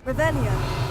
Ravenna.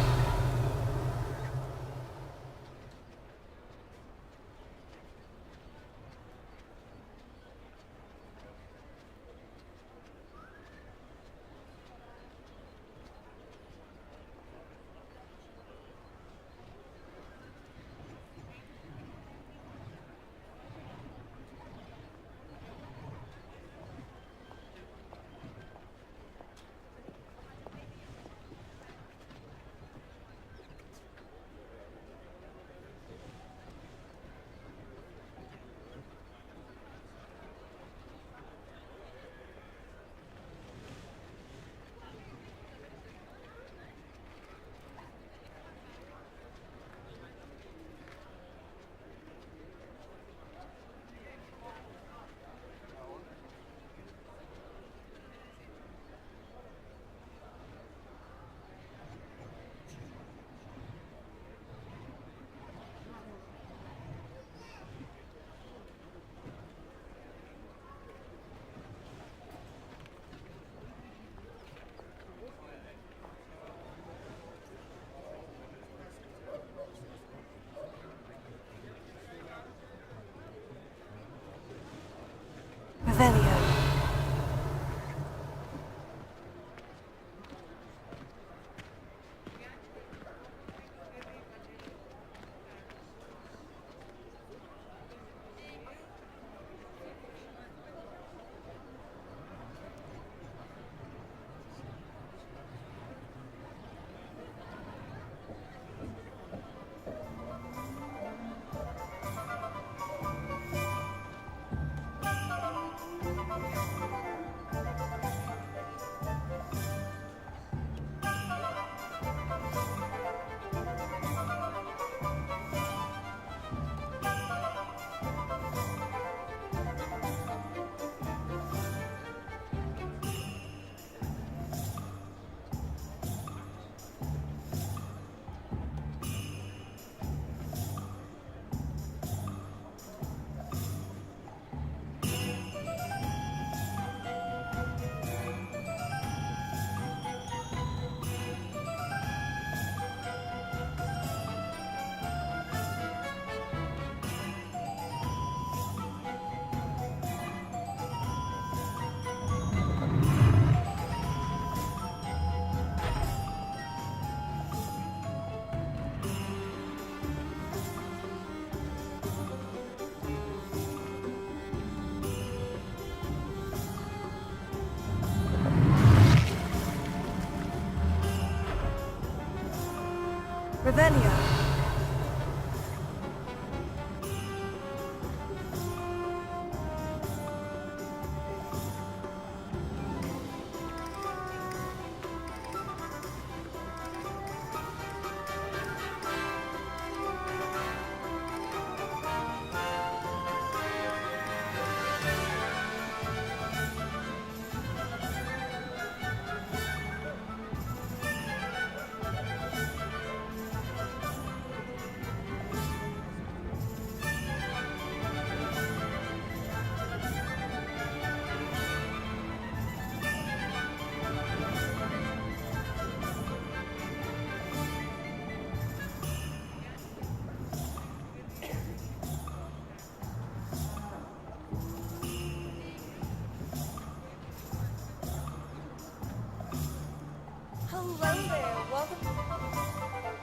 Ravenna. Ravenna.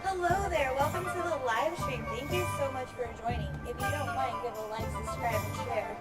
Hello there, welcome to the live stream. Thank you so much for joining. If you don't mind, give a like, subscribe, and share.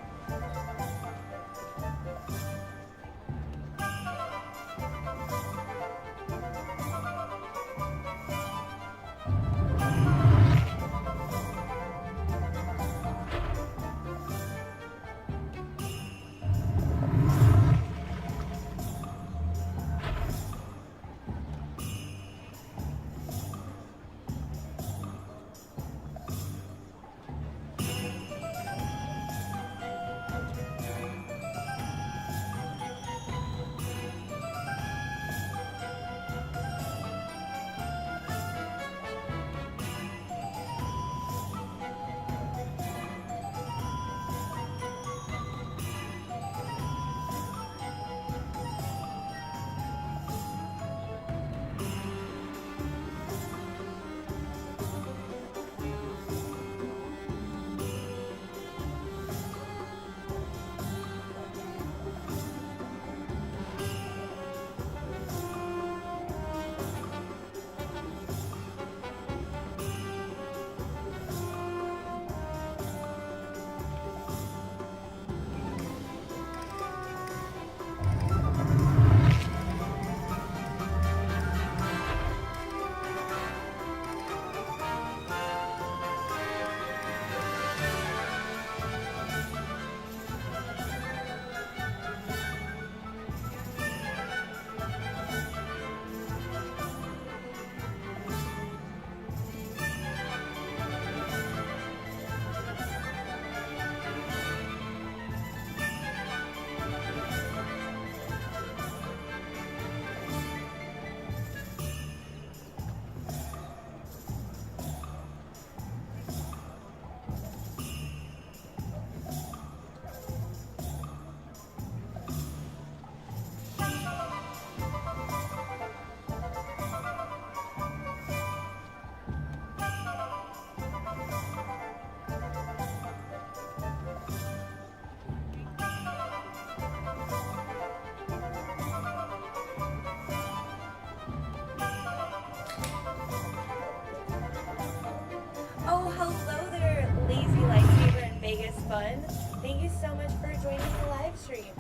fun. Thank you so much for joining the live stream.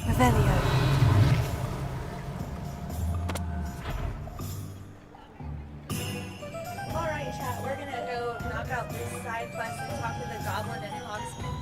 Revelio. Alright, chat, we're gonna go knock out this side quest and talk to the goblin and Hogsman.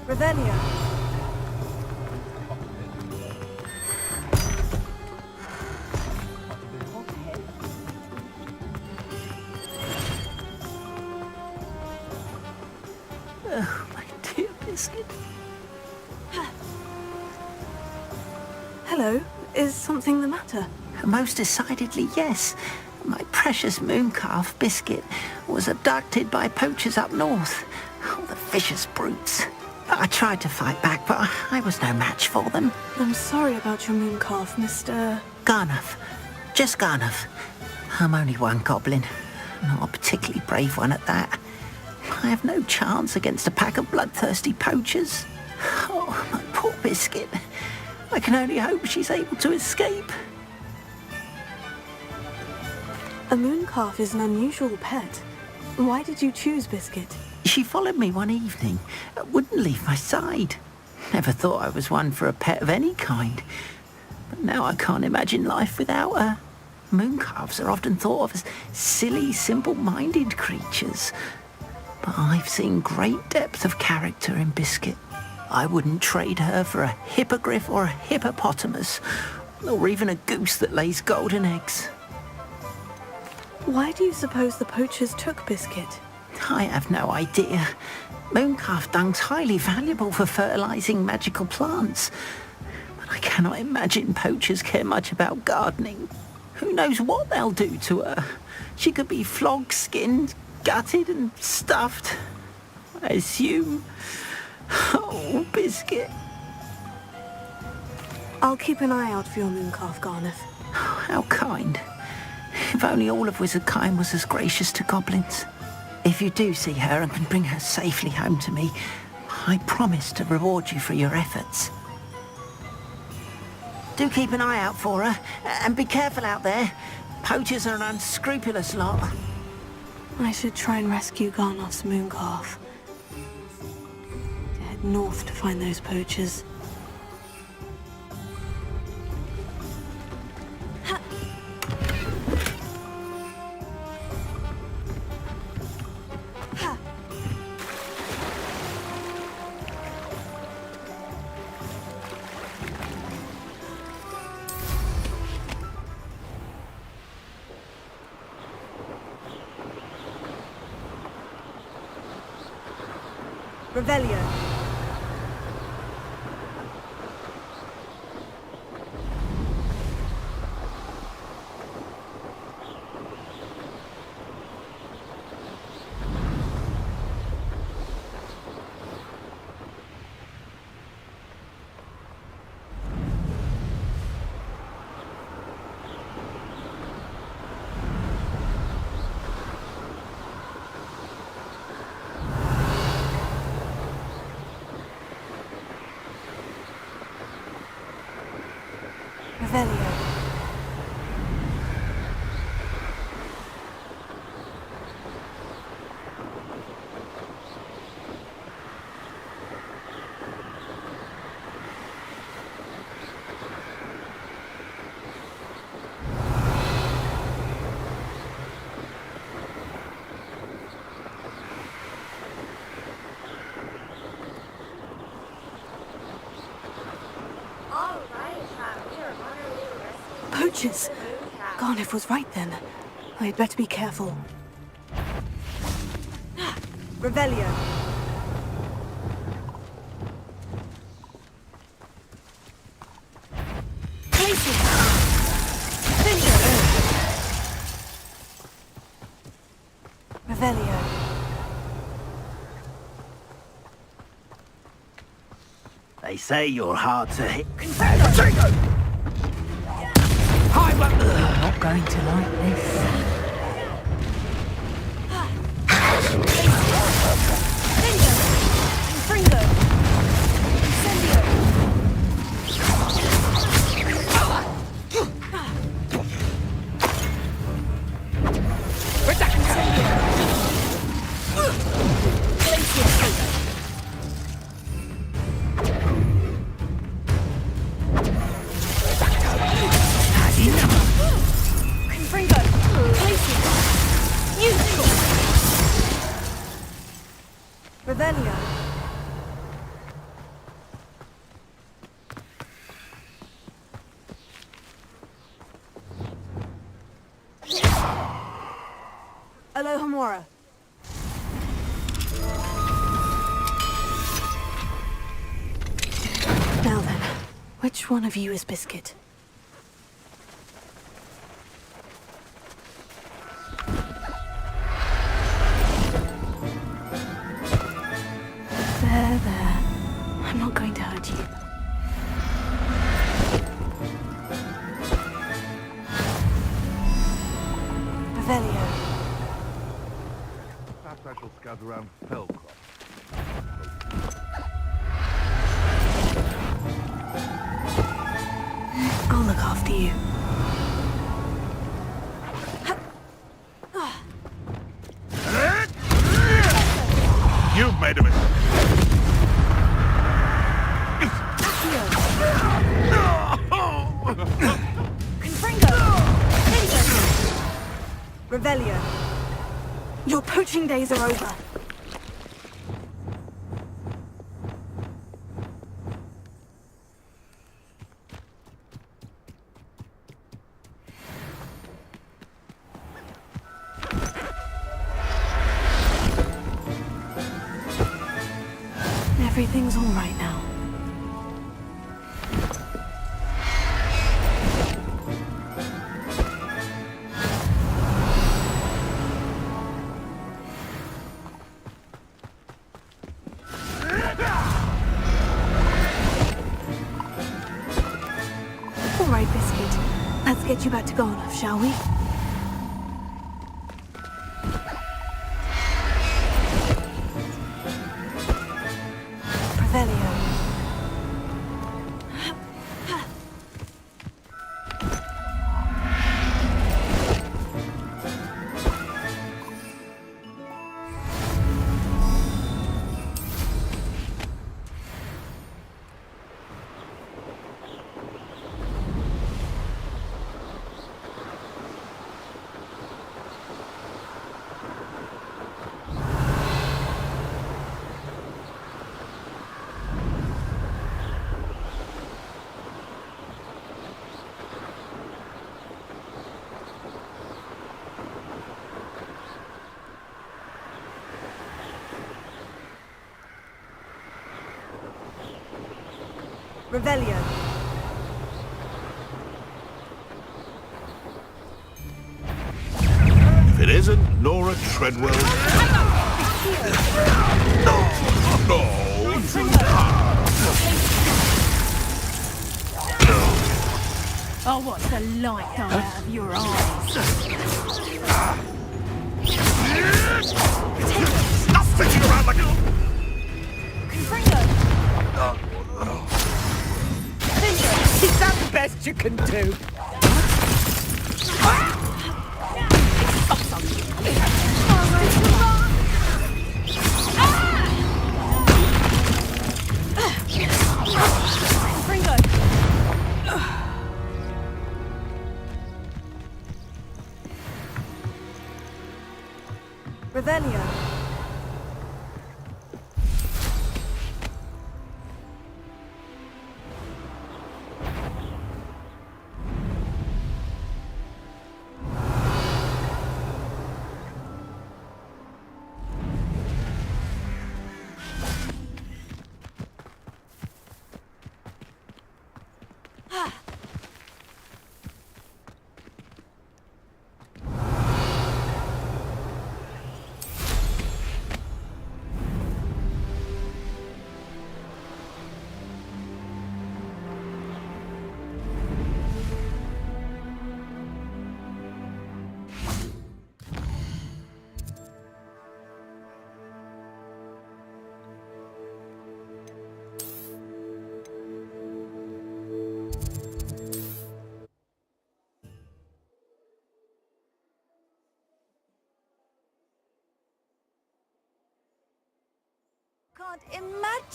Revelio. Oh, my dear Biscuit. Hello, is something the matter? Most decidedly, yes. My precious mooncalf, Biscuit, was abducted by poachers up north. Oh, the vicious brutes. I tried to fight back, but I was no match for them. I'm sorry about your mooncalf, Mr. Garnuff. Just Garnuff. I'm only one goblin. Not a particularly brave one at that. I have no chance against a pack of bloodthirsty poachers. Oh, my poor Biscuit. I can only hope she's able to escape. A mooncalf is an unusual pet. Why did you choose Biscuit? She followed me one evening, wouldn't leave my side. Never thought I was one for a pet of any kind. But now I can't imagine life without her. Mooncalves are often thought of as silly, simple-minded creatures. But I've seen great depth of character in Biscuit. I wouldn't trade her for a hippogriff or a hippopotamus, or even a goose that lays golden eggs. Why do you suppose the poachers took Biscuit? I have no idea. Mooncalf dung's highly valuable for fertilizing magical plants. But I cannot imagine poachers care much about gardening. Who knows what they'll do to her? She could be flogged, skinned, gutted and stuffed. I assume. Oh, Biscuit. I'll keep an eye out for your mooncalf, Garnuff. How kind. If only all of Wizardkind was as gracious to goblins. If you do see her and can bring her safely home to me, I promise to reward you for your efforts. Do keep an eye out for her, and be careful out there. Poachers are an unscrupulous lot. I should try and rescue Garnuff's mooncalf. To head north to find those poachers. Revelio. Revelio. Poachers! Garnuff was right then. I'd better be careful. Revelio. Places! Revelio. They say you're hard to hit. I'm Not going to like this. Fringo! Incendio! Confringo! Glacier! Musical! Revelio. Alohomora. Now then, which one of you is Biscuit? There. I'm not going to hurt you. Revelio. Perhaps I shall scout around Spellcroft. I'll look after you. You've made a mistake. Confringo! Revelio. Your poaching days are over. Everything's all right now. All right, Biscuit. Let's get you back to Garnoff, shall we? Revelio. Revelio. If it isn't Nora Treadwell... No! Oh, what's the light go out of your eyes? Stop fishing around like a... Is that the best you can do? Revelio.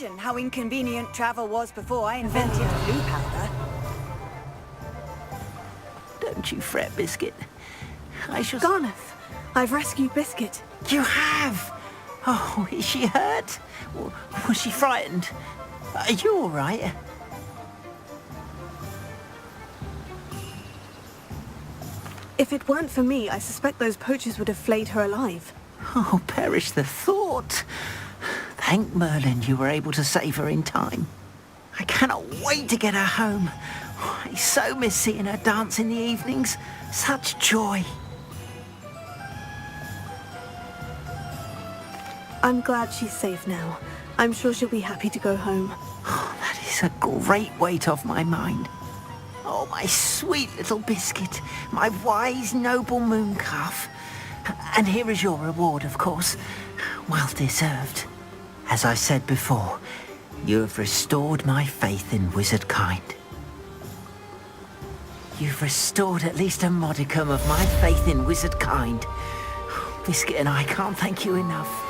imagine how inconvenient travel was before I invented blue powder. Don't you fret, Biscuit. I shall... Garneth, I've rescued Biscuit. You have? Oh, is she hurt? Was she frightened? Are you all right? If it weren't for me, I suspect those poachers would have flayed her alive. Oh, perish the thought. Thank Merlin you were able to save her in time. I cannot wait to get her home. I so miss seeing her dance in the evenings. Such joy. I'm glad she's safe now. I'm sure she'll be happy to go home. Oh, that is a great weight off my mind. Oh, my sweet little Biscuit, my wise, noble moon calf. And here is your reward, of course. Well deserved. As I said before, you have restored my faith in wizard kind. You've restored at least a modicum of my faith in wizard kind. Biscuit and I can't thank you enough.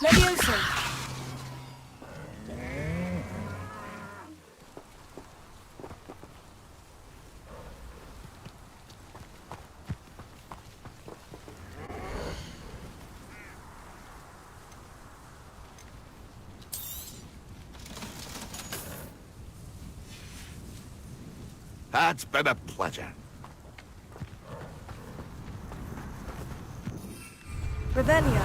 Leviosa! That's been a pleasure. Revelia.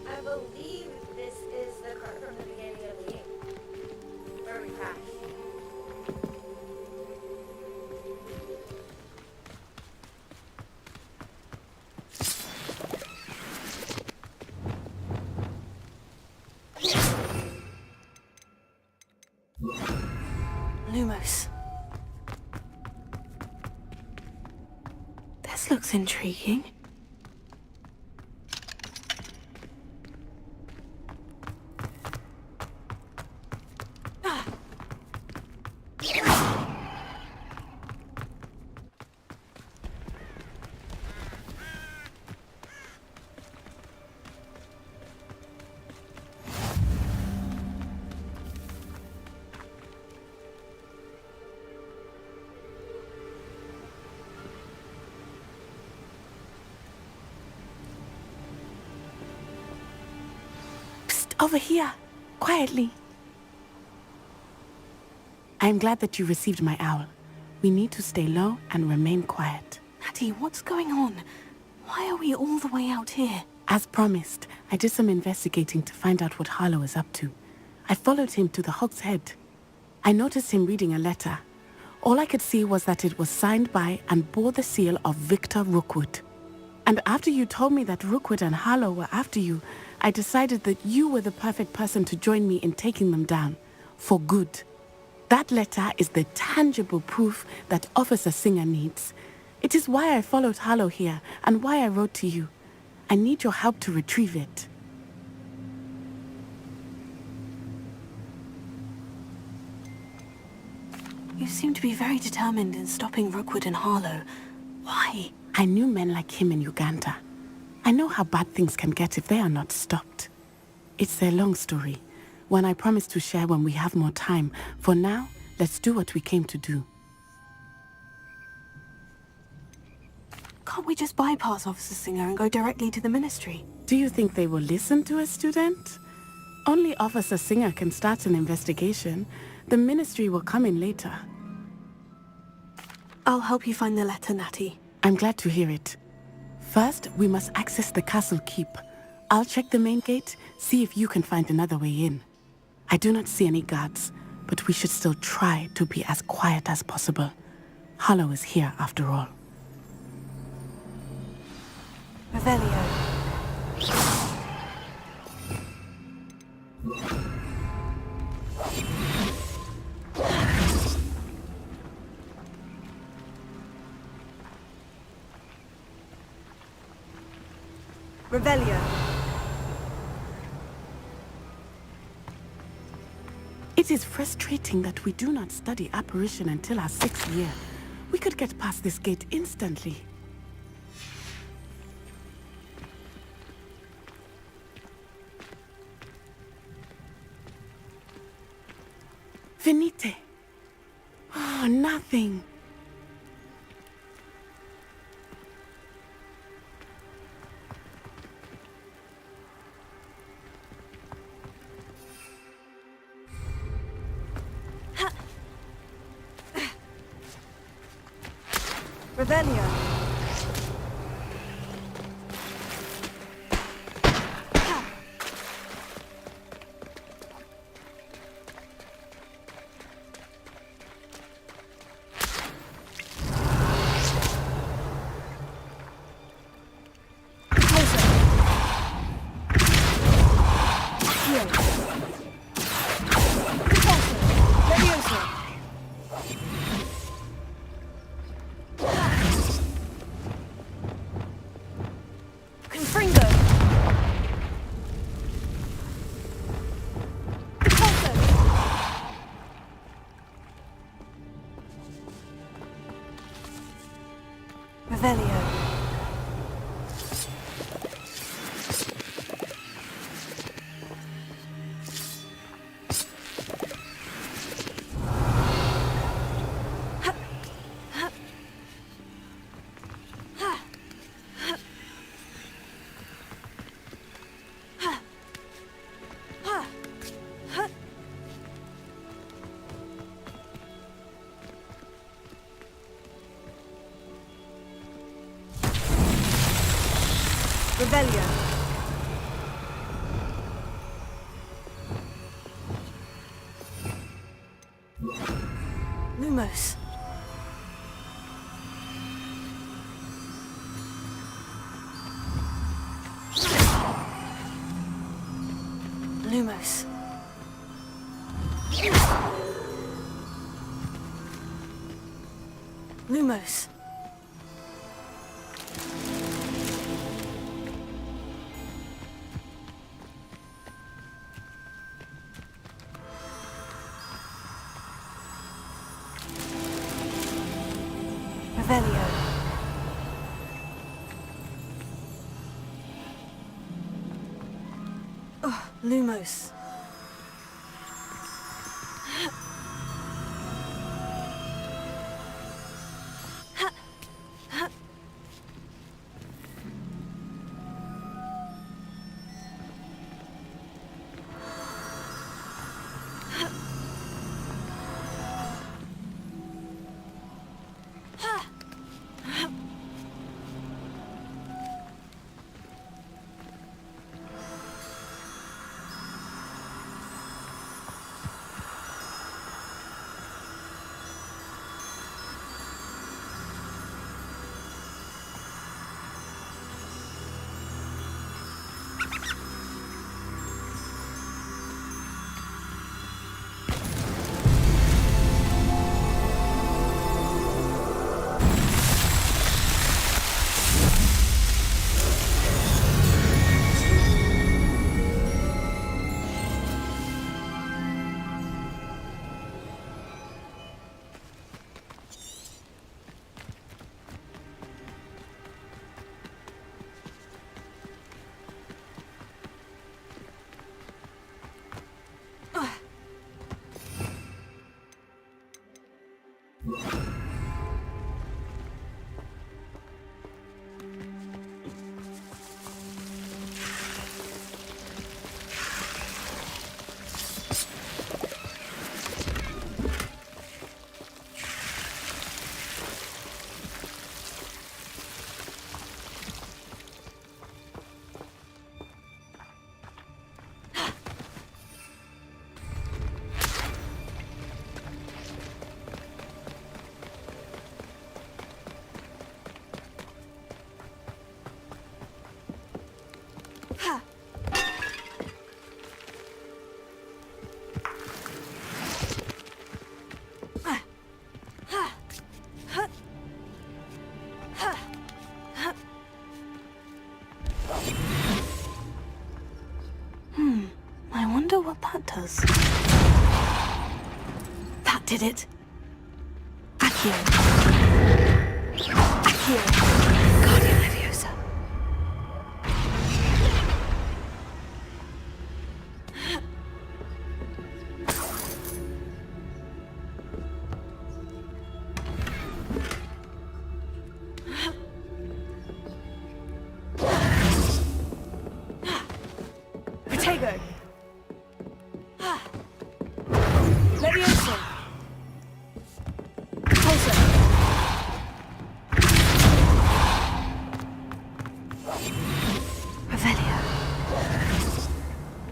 I believe this is the card from the beginning of the game. Where we crashed. Lumos. This looks intriguing. Over here, quietly. I am glad that you received my owl. We need to stay low and remain quiet. Natty, what's going on? Why are we all the way out here? As promised, I did some investigating to find out what Harlow is up to. I followed him to the Hog's Head. I noticed him reading a letter. All I could see was that it was signed by and bore the seal of Victor Rookwood. And after you told me that Rookwood and Harlow were after you, I decided that you were the perfect person to join me in taking them down. For good. That letter is the tangible proof that Officer Singer needs. It is why I followed Harlow here and why I wrote to you. I need your help to retrieve it. You seem to be very determined in stopping Rookwood and Harlow. Why? I knew men like him in Uganda. I know how bad things can get if they are not stopped. It's a long story, one I promise to share when we have more time. For now, let's do what we came to do. Can't we just bypass Officer Singer and go directly to the ministry? Do you think they will listen to a student? Only Officer Singer can start an investigation. The ministry will come in later. I'll help you find the letter, Natty. I'm glad to hear it. First, we must access the castle keep. I'll check the main gate, see if you can find another way in. I do not see any guards, but we should still try to be as quiet as possible. Harlow is here after all. Revelio. Revelio. It is frustrating that we do not study apparition until our 6th year. We could get past this gate instantly. Venite. Oh, nothing. Revelio. Revelio. Revelio. Lumos. Lumos. Lumos. Revelio. Oh, Lumos. I wonder what that does. That did it. Accio. Accio. Guardian Leviosa. Protego. Leviosa. Pulsar. Revelio.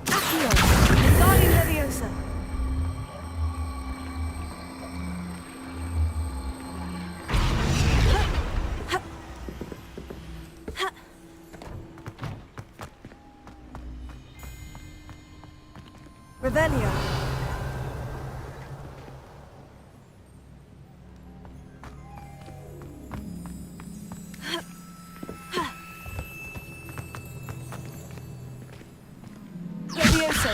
Accio. Guardian Leviosa. Revelio. Leviosa.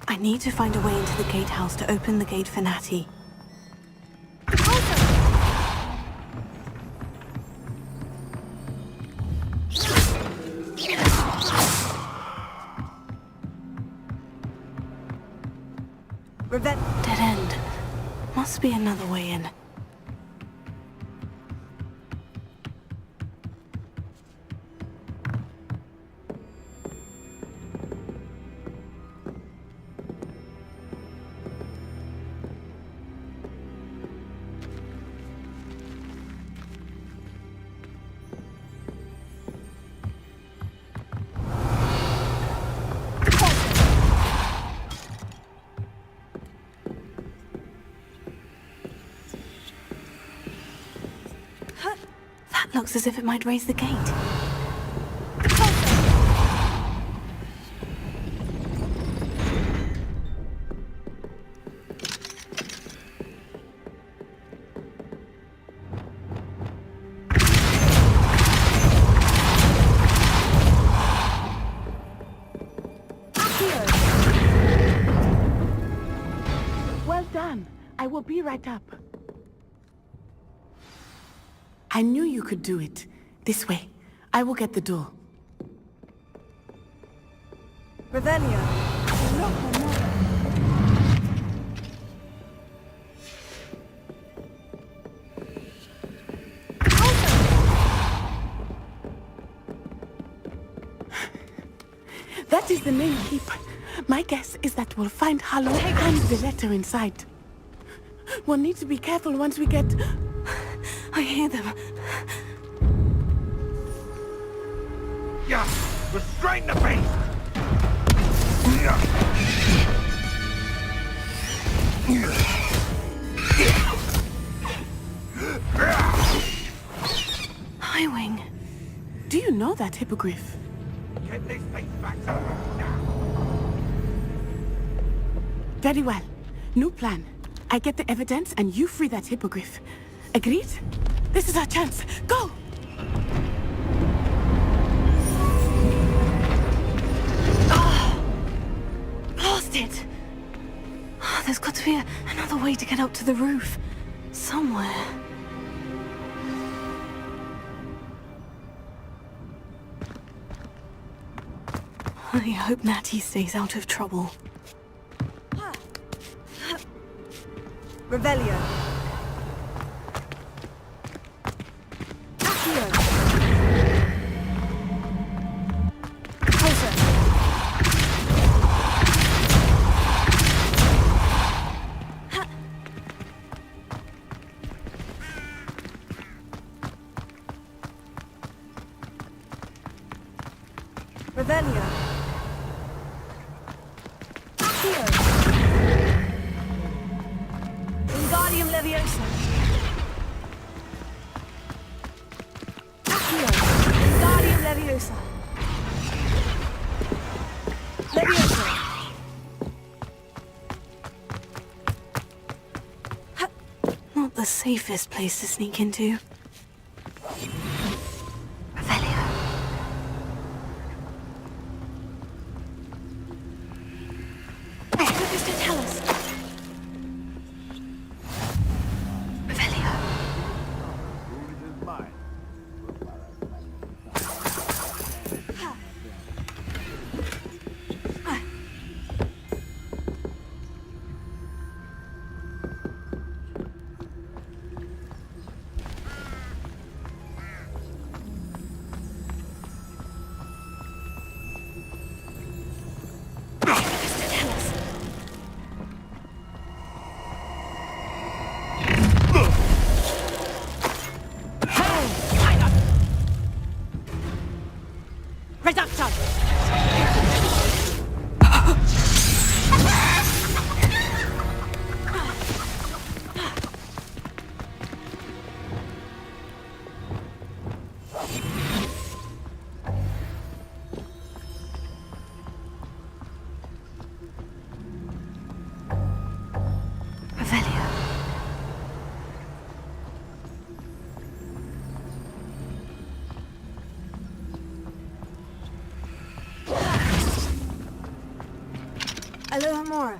I need to find a way into the gatehouse to open the gate for Natty. Dead end. Must be another way in. That looks as if it might raise the gate. Well done. I will be right up. I knew you could do it. This way. I will get the door. Revelio. That is the main keep. My guess is that we'll find Harlow and the letter inside. We'll need to be careful once we get... I hear them. Yeah, restrain the beast! Highwing. Do you know that hippogriff? Get this thing back to me now. Very well. New plan. I get the evidence and you free that hippogriff. Agreed? This is our chance. Go! Blast it! There's got to be another way to get up to the roof. Somewhere. I hope Natty stays out of trouble. Revelio. Accio. Pulsar. Revelio. Accio. Leviosa. Accio. Wingardium Leviosa. Leviosa. Not the safest place to sneak into. Revelio. What is to tell us? Revelio. Reducto! Revelio. Alohomora.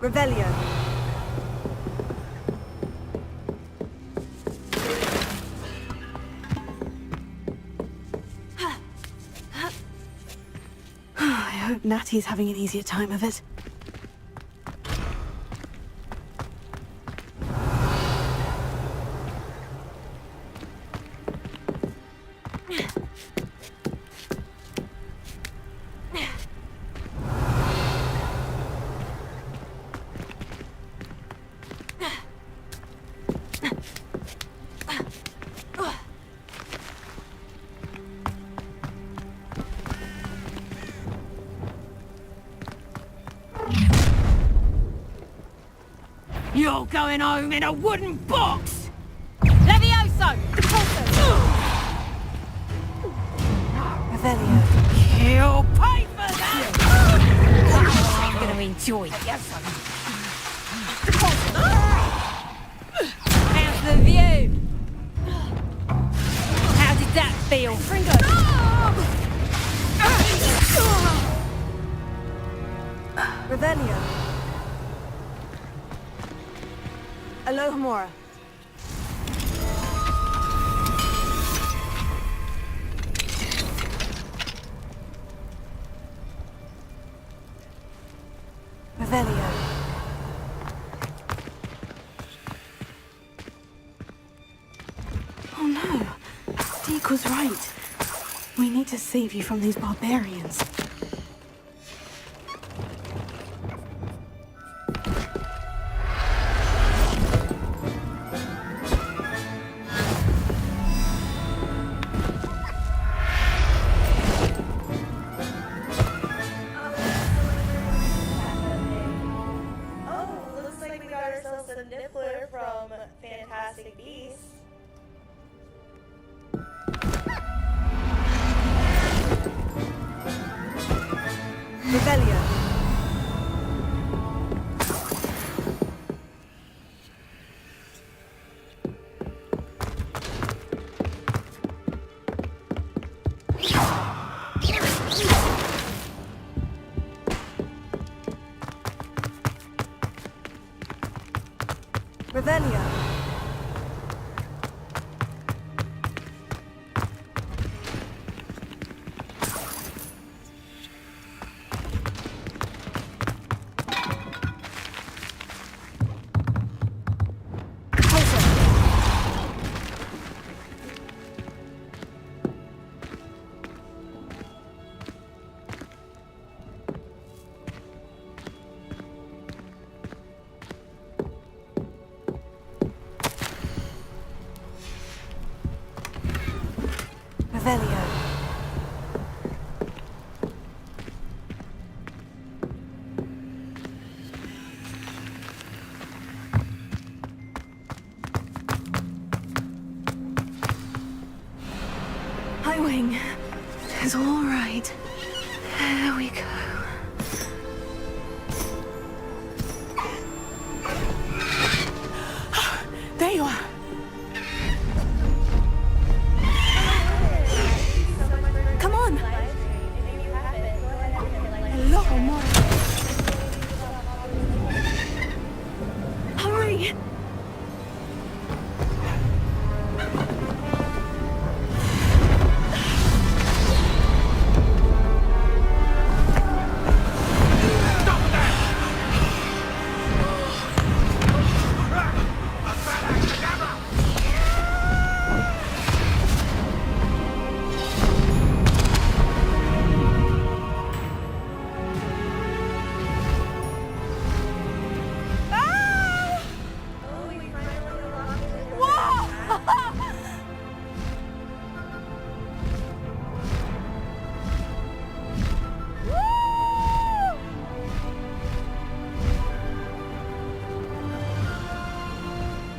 Revelio. I hope Natty's having an easier time of it. You're going home in a wooden box! Levioso! Revelio. You'll pay for that! I'm gonna enjoy this. How's the view? How did that feel? Fringo! Revelio. Alohomora. Revelio. Oh no. Deke was right. We need to save you from these barbarians. Oh, looks like we got ourselves a nippler from Fantastic Beasts. Revelio. Revelio. Highwing. It's all right. There we go. There you are. Come on. Hello, amor. Hurry.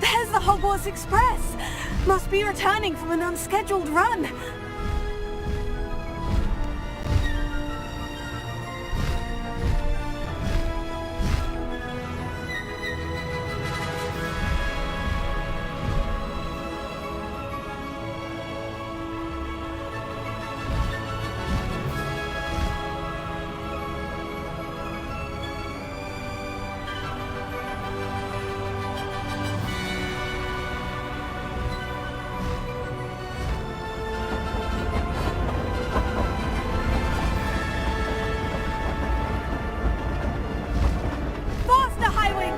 There's the Hogwarts Express. Must be returning from an unscheduled run. Faster, Highwing!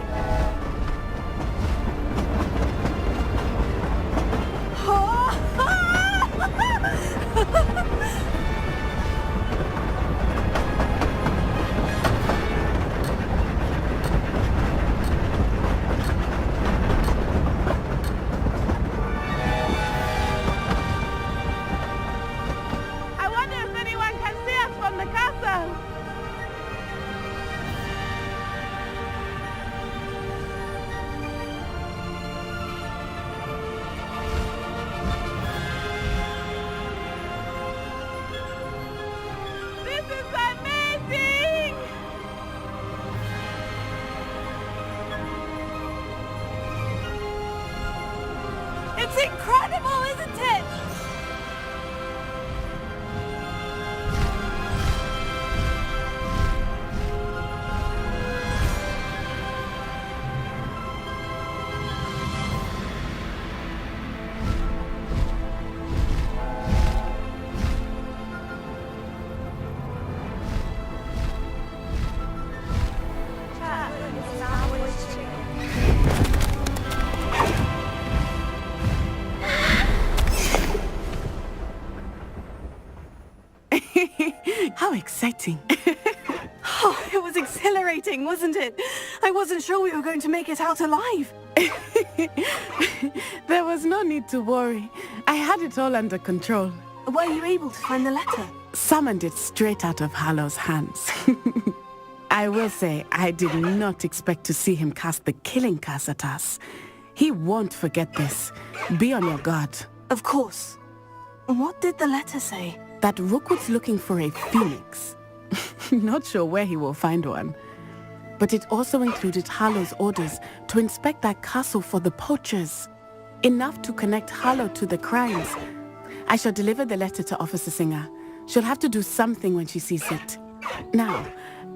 I wonder if anyone can see us from the castle. This is amazing! It's incredible, isn't it? How exciting. Oh, it was exhilarating, wasn't it? I wasn't sure we were going to make it out alive. There was no need to worry. I had it all under control. Were you able to find the letter? Summoned it straight out of Harlow's hands. I will say, I did not expect to see him cast the killing curse at us. He won't forget this. Be on your guard. Of course. What did the letter say? That Rookwood's looking for a phoenix. Not sure where he will find one. But it also included Harlow's orders to inspect that castle for the poachers. Enough to connect Harlow to the crimes. I shall deliver the letter to Officer Singer. She'll have to do something when she sees it. Now,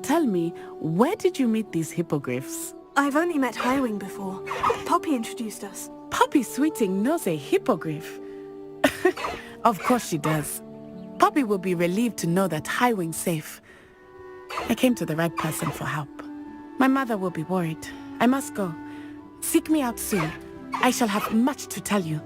tell me, where did you meet these hippogriffs? I've only met Highwing before. Poppy introduced us. Poppy Sweeting knows a hippogriff. Of course she does. Poppy will be relieved to know that Highwing's safe. I came to the right person for help. My mother will be worried. I must go. Seek me out soon. I shall have much to tell you.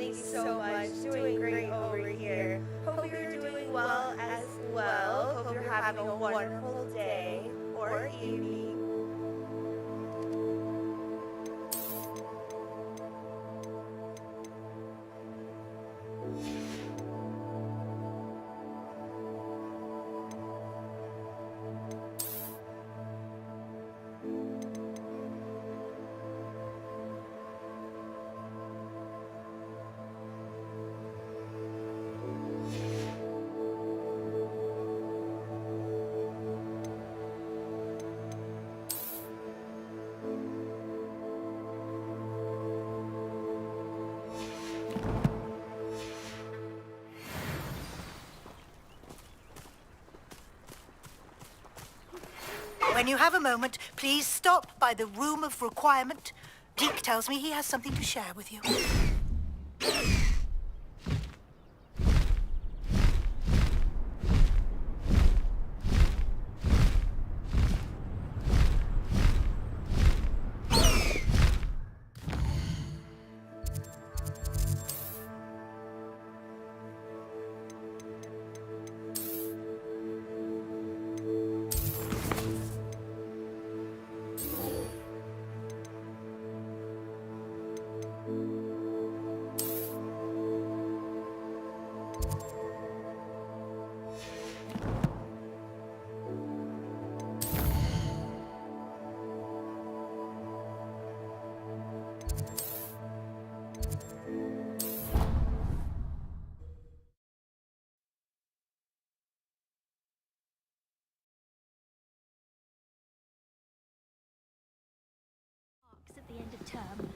Thanks so much. Doing great over here. Hope you're doing well as well. Hope you're having a wonderful day or evening. When you have a moment, please stop by the room of requirement. Deke tells me he has something to share with you. At the end of term,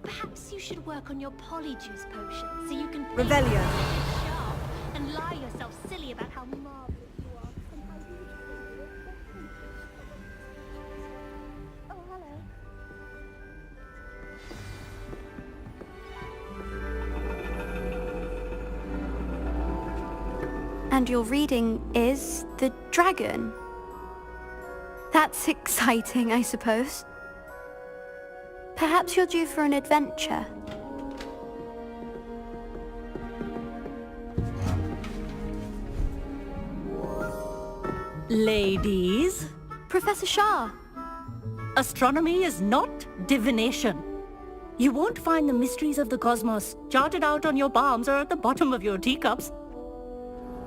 perhaps you should work on your polyjuice potion so you can Revelio. sharp and lie yourself silly about how marvelous you are and how beautiful you are. Oh, hello. And your reading is The Dragon. That's exciting, I suppose. Perhaps you're due for an adventure. Ladies, Professor Shah. astronomy is not divination. You won't find the mysteries of the cosmos charted out on your palms or at the bottom of your teacups.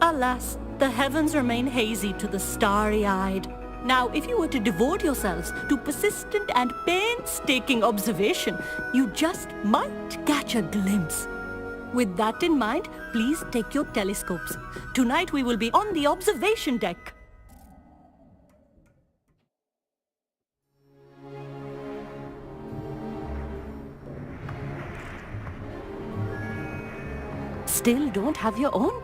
Alas, the heavens remain hazy to the starry-eyed. Now, if you were to devote yourselves to persistent and painstaking observation, you just might catch a glimpse. With that in mind, please take your telescopes. Tonight we will be on the observation deck. Still don't have your own?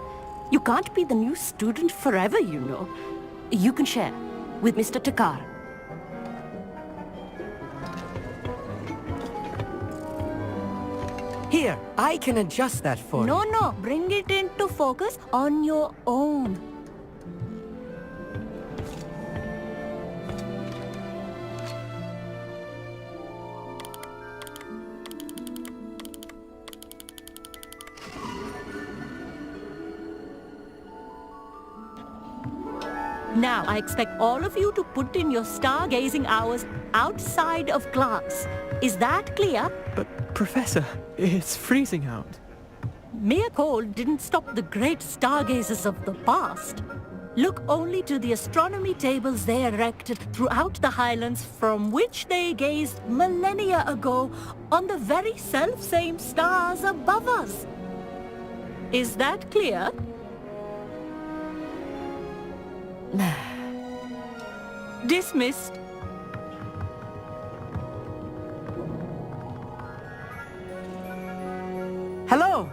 You can't be the new student forever, you know. You can share with Mr. Takar. Here, I can adjust that for you. No, bring it into focus on your own. Now, I expect all of you to put in your stargazing hours outside of class. Is that clear? But, Professor, it's freezing out. Mere cold didn't stop the great stargazers of the past. Look only to the astronomy tables they erected throughout the highlands from which they gazed millennia ago on the very self-same stars above us. Is that clear? Dismissed. Hello!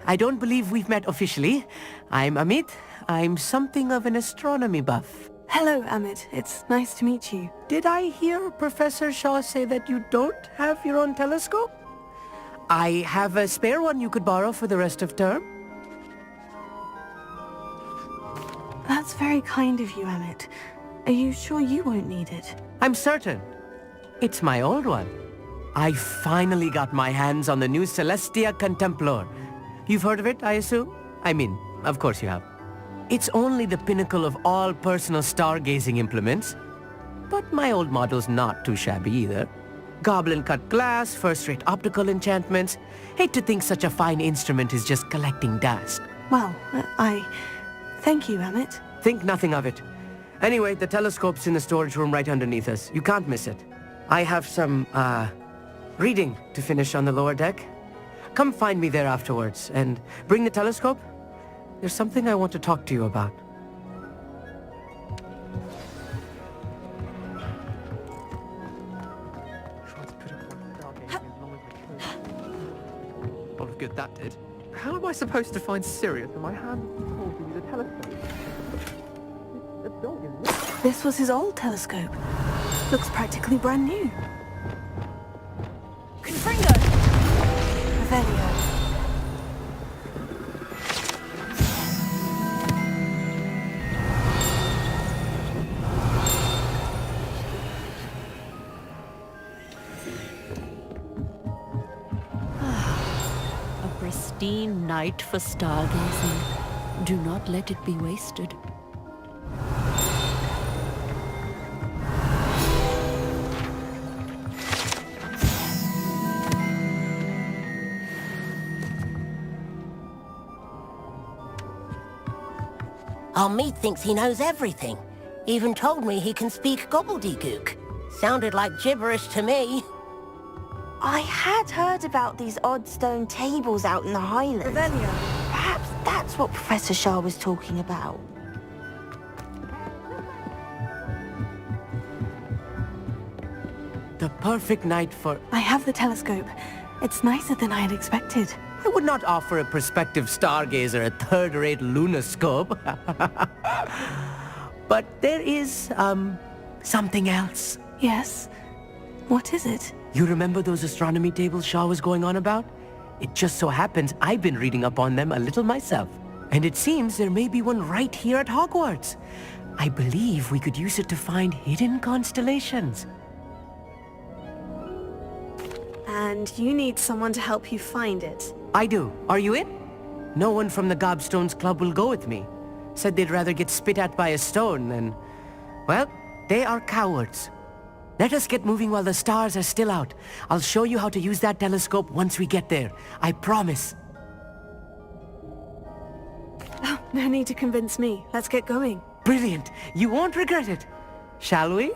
I don't believe we've met officially. I'm Amit. I'm something of an astronomy buff. Hello, Amit. It's nice to meet you. Did I hear Professor Shaw say that you don't have your own telescope? I have a spare one you could borrow for the rest of term. That's very kind of you, Amit. Are you sure you won't need it? I'm certain. It's my old one. I finally got my hands on the new Celestia Contemplar. You've heard of it, I assume? I mean, of course you have. It's only the pinnacle of all personal stargazing implements. But my old model's not too shabby either. Goblin-cut glass, first-rate optical enchantments. Hate to think such a fine instrument is just collecting dust. Well, thank you, Amit. Think nothing of it. Anyway, the telescope's in the storage room right underneath us. You can't miss it. I have some, reading to finish on the lower deck. Come find me there afterwards, and bring the telescope. There's something I want to talk to you about. Well, good that did. How am I supposed to find Sirius when my hand holds me the telescope? It's a dog, isn't it? This was his old telescope. Looks practically brand new. Confringo! Revelio. A pristine night for stargazing. Do not let it be wasted. Meat thinks he knows everything. Even told me he can speak gobbledygook. Sounded like gibberish to me. I had heard about these odd stone tables out in the Highlands. Revelio. Perhaps that's what Professor Shah was talking about. The perfect night for... I have the telescope. It's nicer than I had expected. I would not offer a prospective stargazer a third-rate lunoscope. But there is, something else. Yes? What is it? You remember those astronomy tables Shaw was going on about? It just so happens I've been reading up on them a little myself. And it seems there may be one right here at Hogwarts. I believe we could use it to find hidden constellations. And you need someone to help you find it. I do. Are you in? No one from the Gobstones Club will go with me. Said they'd rather get spit at by a stone than... Well, they are cowards. Let us get moving while the stars are still out. I'll show you how to use that telescope once we get there. I promise. Oh, no need to convince me. Let's get going. Brilliant. You won't regret it. Shall we?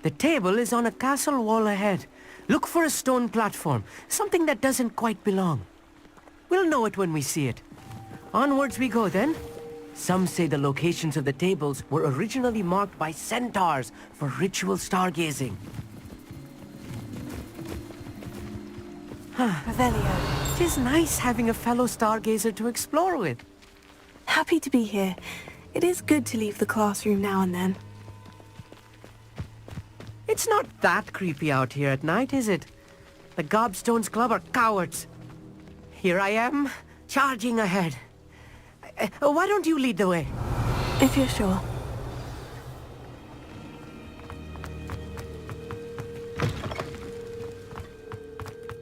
The table is on a castle wall ahead. Look for a stone platform, something that doesn't quite belong. We'll know it when we see it. Onwards we go then. Some say the locations of the tables were originally marked by centaurs for ritual stargazing. Revelio. It is nice having a fellow stargazer to explore with. Happy to be here. It is good to leave the classroom now and then. It's not that creepy out here at night, is it? The Gobstones Club are cowards. Here I am, charging ahead. Why don't you lead the way? If you're sure.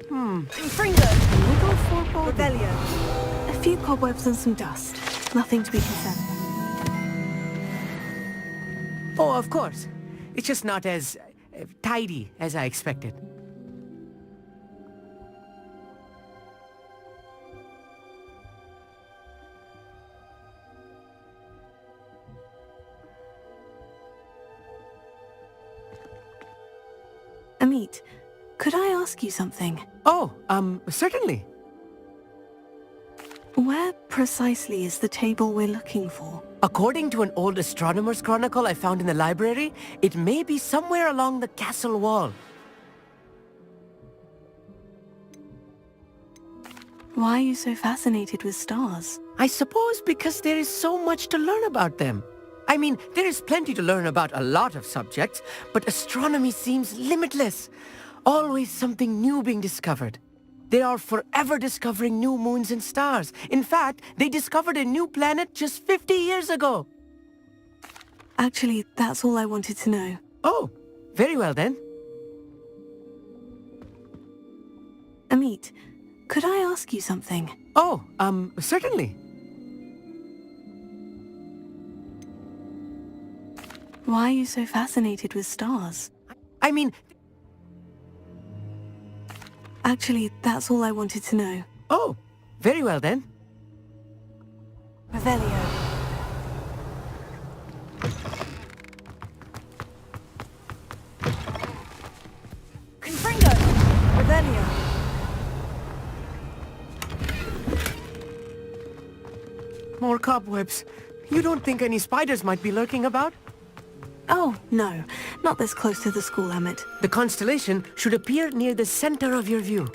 Confringo! Little foreboding. Revelio. A few cobwebs and some dust. Nothing to be concerned about. Oh, of course. It's just not as tidy as I expected. Amit, could I ask you something? Oh, certainly. Where precisely is the table we're looking for? According to an old astronomer's chronicle I found in the library, it may be somewhere along the castle wall. Why are you so fascinated with stars? I suppose because there is so much to learn about them. I mean, there is plenty to learn about a lot of subjects, but astronomy seems limitless. Always something new being discovered. They are forever discovering new moons and stars. In fact, they discovered a new planet just 50 years ago. Actually, that's all I wanted to know. Oh, very well then. Amit, could I ask you something? Oh, certainly. Why are you so fascinated with stars? I mean... Actually, that's all I wanted to know. Oh, very well then. Revelio. Confringo! Revelio. More cobwebs. You don't think any spiders might be lurking about? Oh, no. Not this close to the school, Amit. The constellation should appear near the center of your view.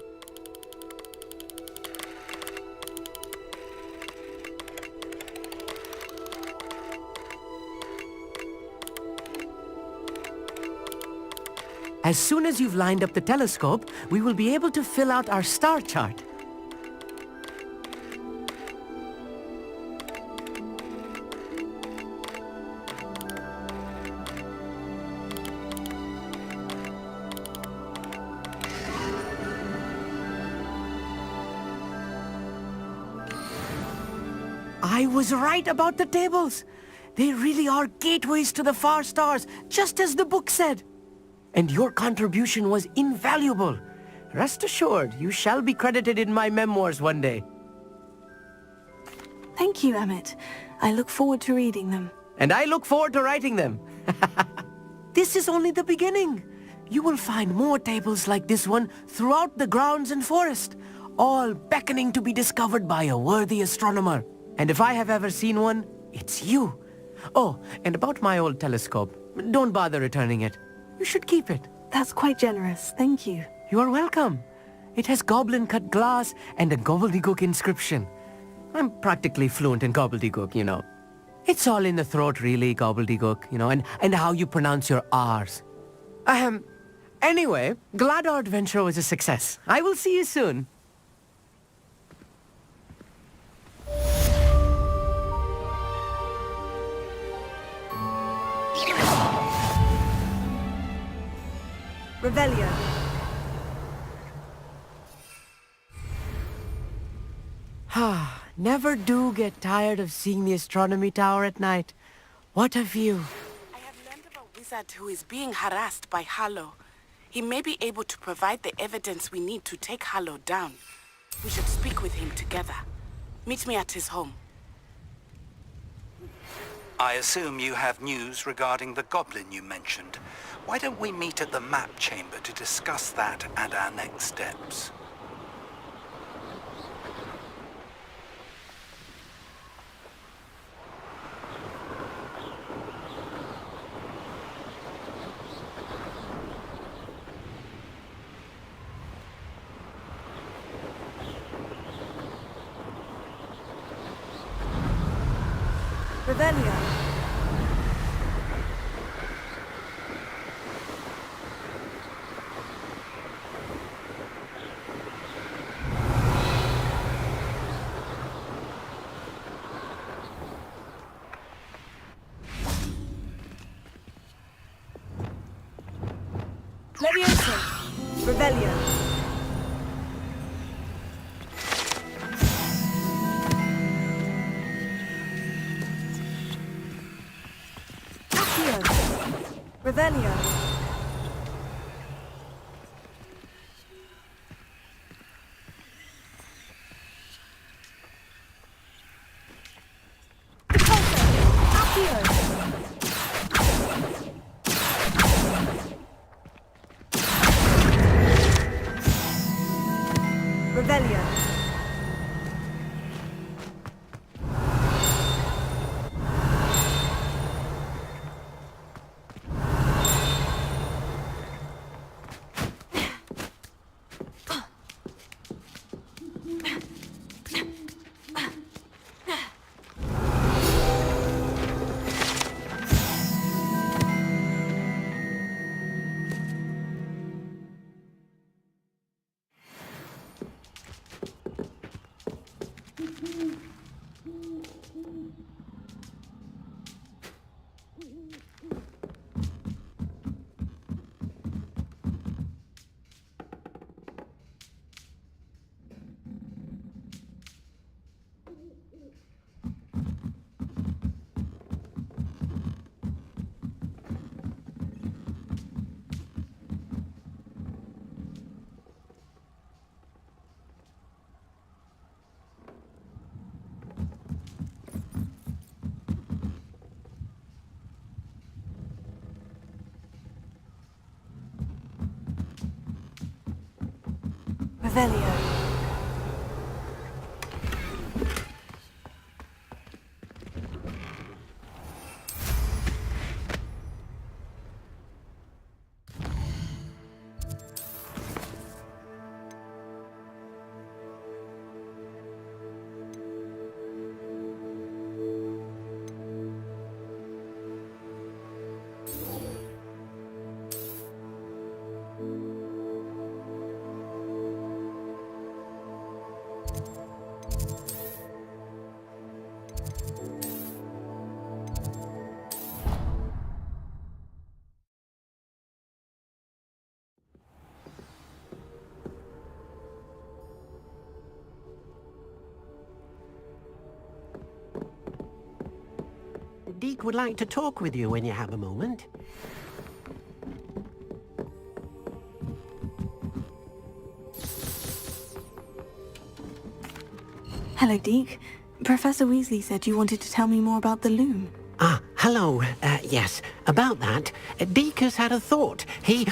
As soon as you've lined up the telescope, we will be able to fill out our star chart. I was right about the tables. They really are gateways to the far stars, just as the book said. And your contribution was invaluable. Rest assured, you shall be credited in my memoirs one day. Thank you, Amit. I look forward to reading them. And I look forward to writing them. This is only the beginning. You will find more tables like this one throughout the grounds and forest, all beckoning to be discovered by a worthy astronomer. And if I have ever seen one, it's you. Oh, and about my old telescope, don't bother returning it. You should keep it. That's quite generous, thank you. You are welcome. It has goblin-cut glass and a gobbledygook inscription. I'm practically fluent in gobbledygook, you know. It's all in the throat, really, gobbledygook, you know, and how you pronounce your R's. Anyway, glad our adventure was a success. I will see you soon. Revelio. Never do get tired of seeing the astronomy tower at night. What a view. I have learned of a wizard who is being harassed by Harlow. He may be able to provide the evidence we need to take Harlow down. We should speak with him together. Meet me at his home. I assume you have news regarding the goblin you mentioned. Why don't we meet at the map chamber to discuss that and our next steps? Revelio. Leviosa. Revelio. Revelio. Revelio. Revelio. Deke would like to talk with you when you have a moment. Hello, Deke. Professor Weasley said you wanted to tell me more about the loom. Ah, hello. Yes, about that. Deke has had a thought. He...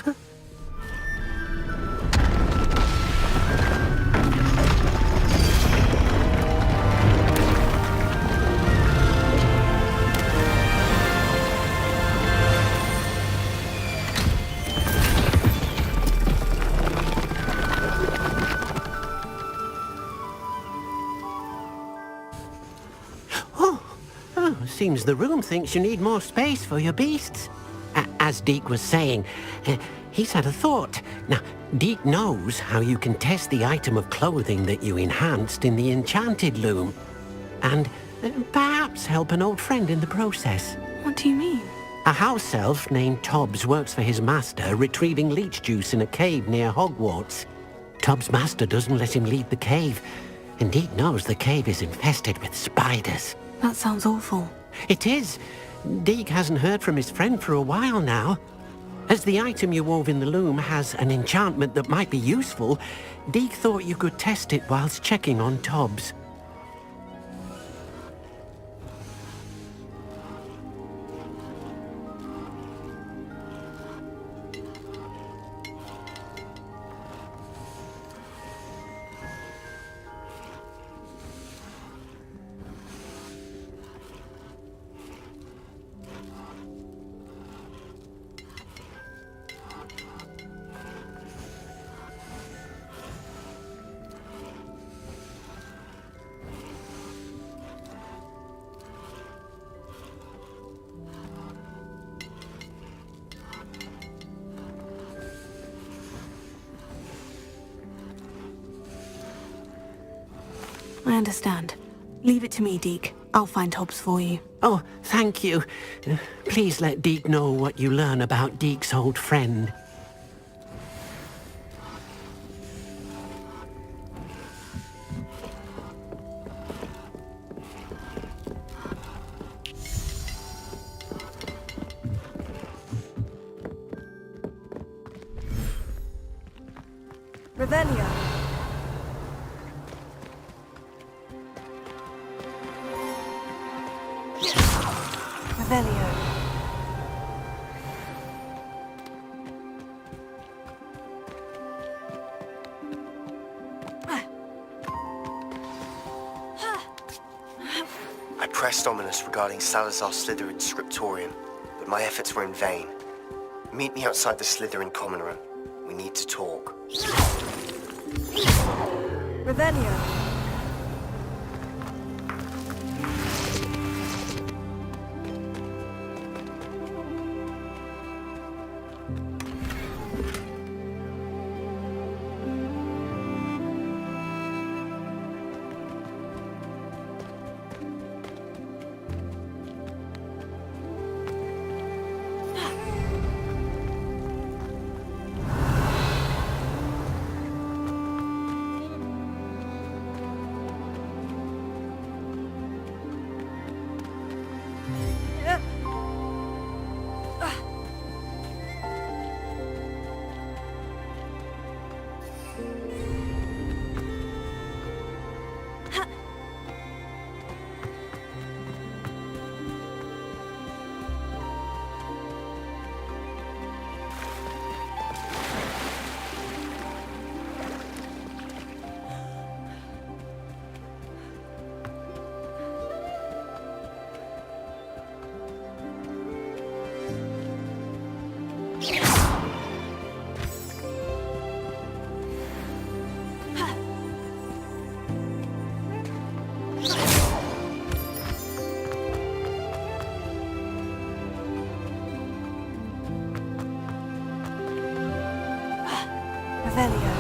Seems the room thinks you need more space for your beasts. As Deke was saying, he's had a thought. Now, Deke knows how you can test the item of clothing that you enhanced in the enchanted loom. And perhaps help an old friend in the process. What do you mean? A house elf named Tobbs works for his master, retrieving leech juice in a cave near Hogwarts. Tobbs' master doesn't let him leave the cave, and Deke knows the cave is infested with spiders. That sounds awful. It is. Deke hasn't heard from his friend for a while now. As the item you wove in the loom has an enchantment that might be useful, Deke thought you could test it whilst checking on Tobbs. I understand. Leave it to me, Deke. I'll find Tobbs for you. Oh, thank you. Please let Deke know what you learn about Deke's old friend. Revelio. Revelio. I pressed Ominous regarding Salazar Slytherin's scriptorium, but my efforts were in vain. Meet me outside the Slytherin common room. We need to talk. Revelio. Revelio.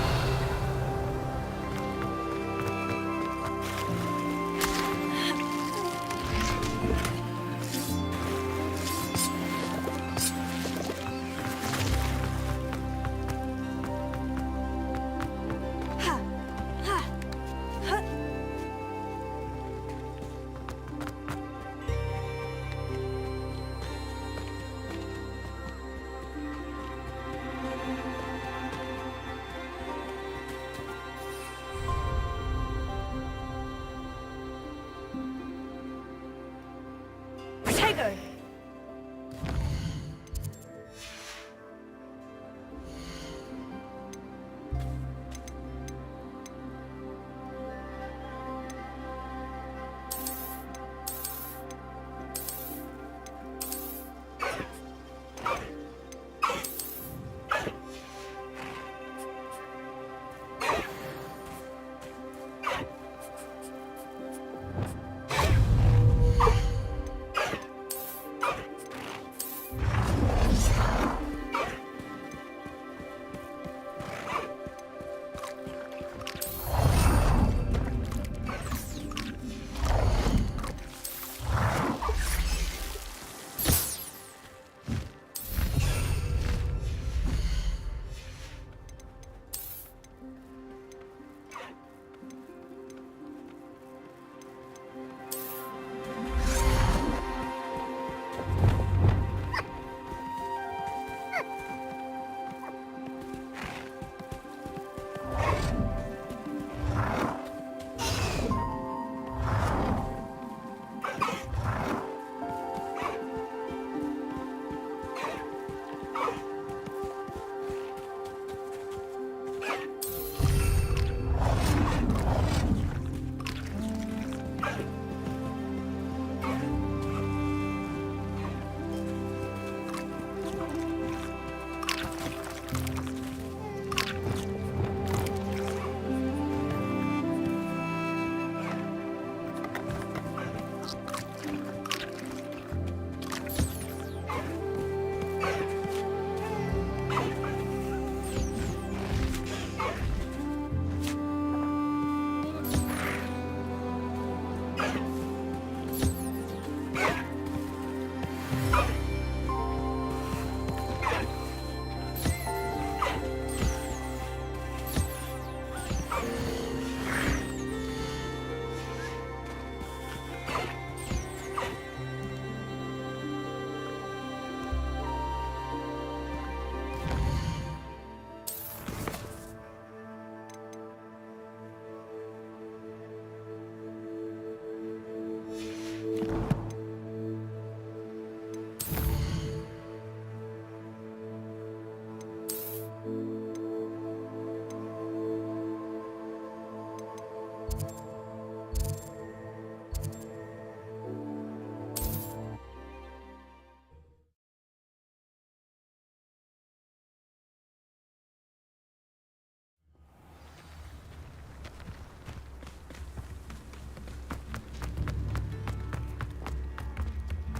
Protego!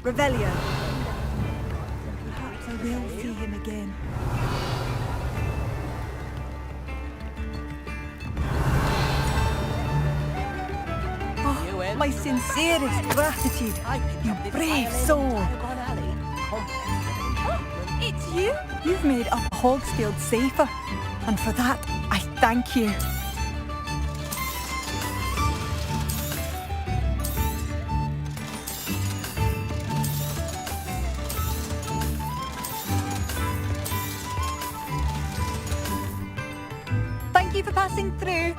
Revelio. Perhaps I will see him again. Oh, my sincerest gratitude, you brave soul. It's you? You've made up Hogsfield safer, and for that, I thank you. Thank you for passing through.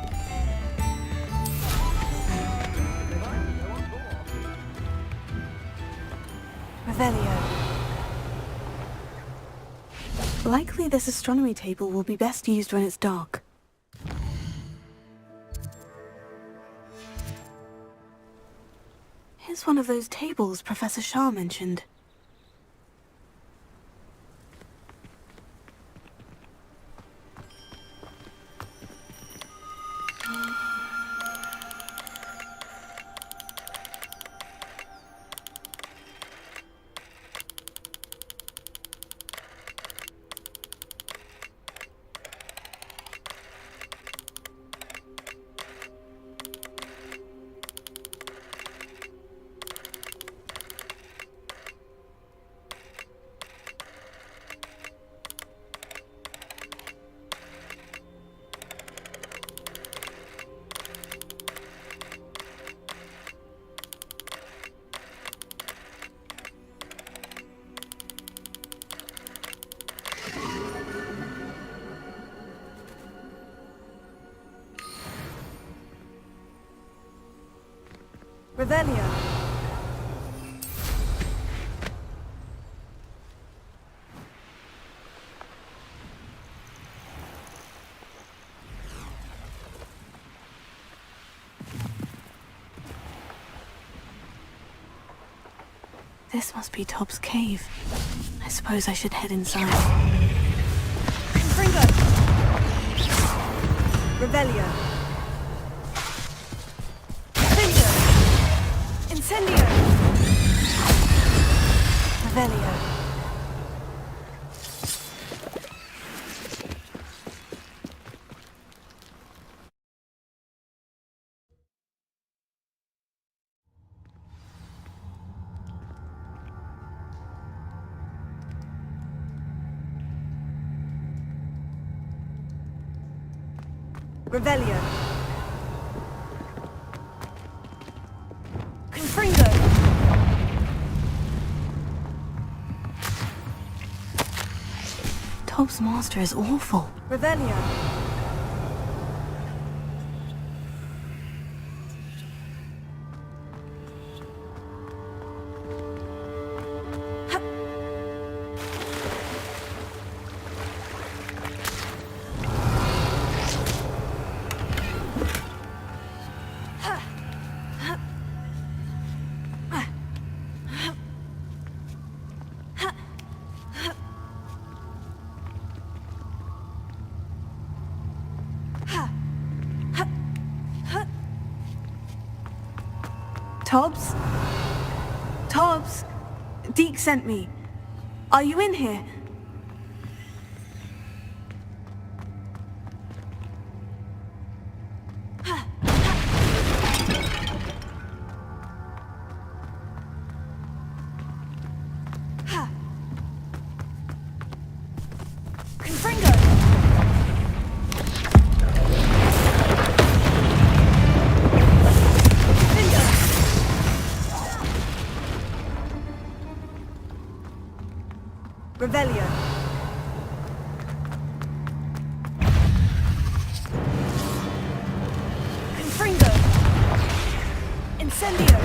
Revelio. Likely this astronomy table will be best used when it's dark. Here's one of those tables Professor Shah mentioned. Revelio. This must be Tob's cave. I suppose I should head inside. Confringo! Revelio. Confringo! Incendio! Revelio. Revelio. Confringo. Tob's master is awful. Revelio. Tobbs? Tobbs? Deke sent me. Are you in here? Confringo! Revelio. Confringo. Incendio.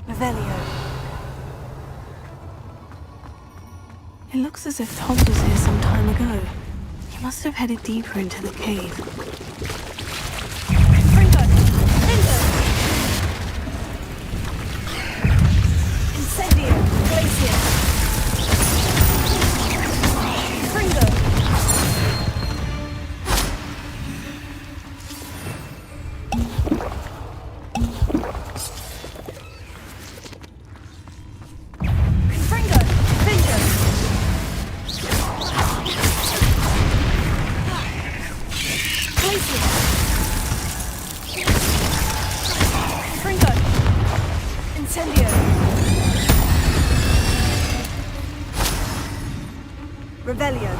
Revelio. It looks as if Tob was here some time ago. He must have headed deeper into the cave. Confringo. Incendio. Incendio. Glacier. Confringo. Confringo. Finger. Glacier. Confringo. Incendio. Revelio.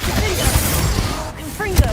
Confringo. Confringo.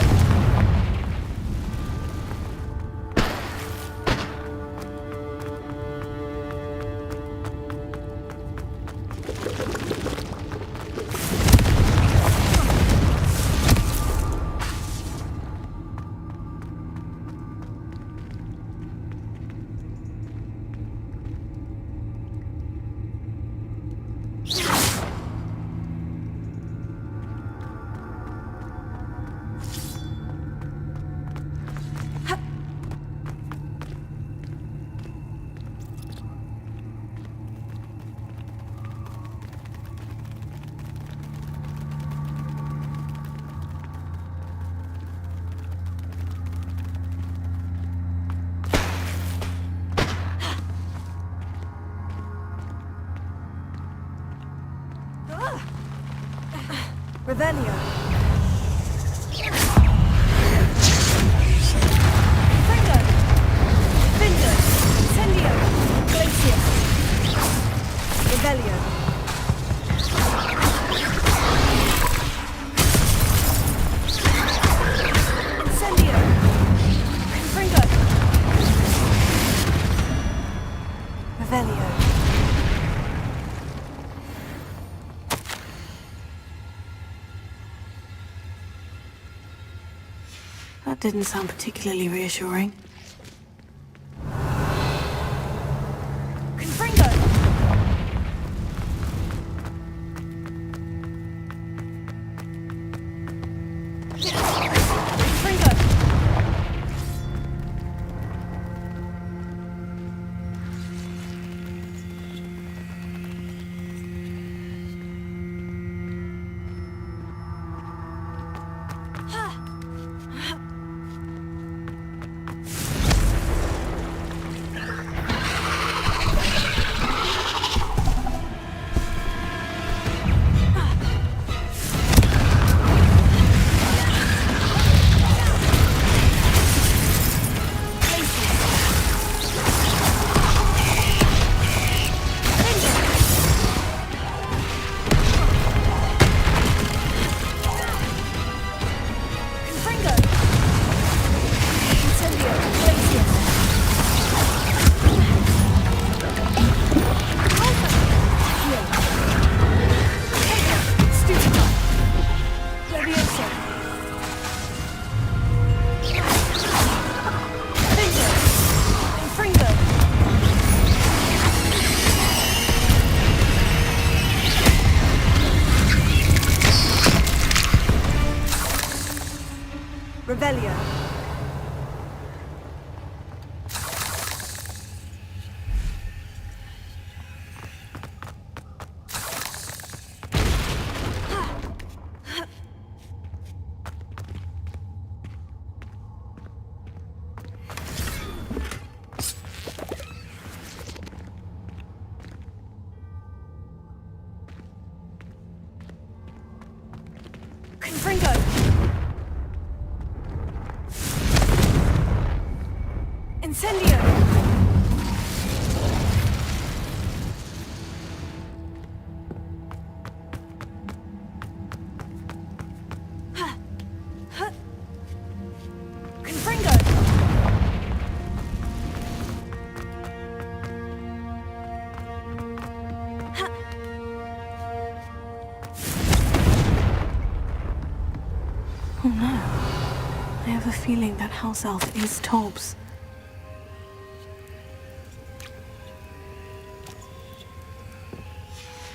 Revelio. Confringo. Finger. Incendio. Glacier. Revelio. Incendio. Confringo. Revelio. That didn't sound particularly reassuring. Confringo! Confringo! Revelio. Confringo! Incendio! Confringo! Oh no. I have a feeling that house elf is Tobbs.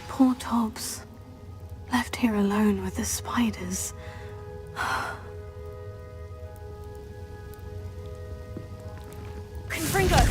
Poor Tobbs. Left here alone with the spiders. Confringo!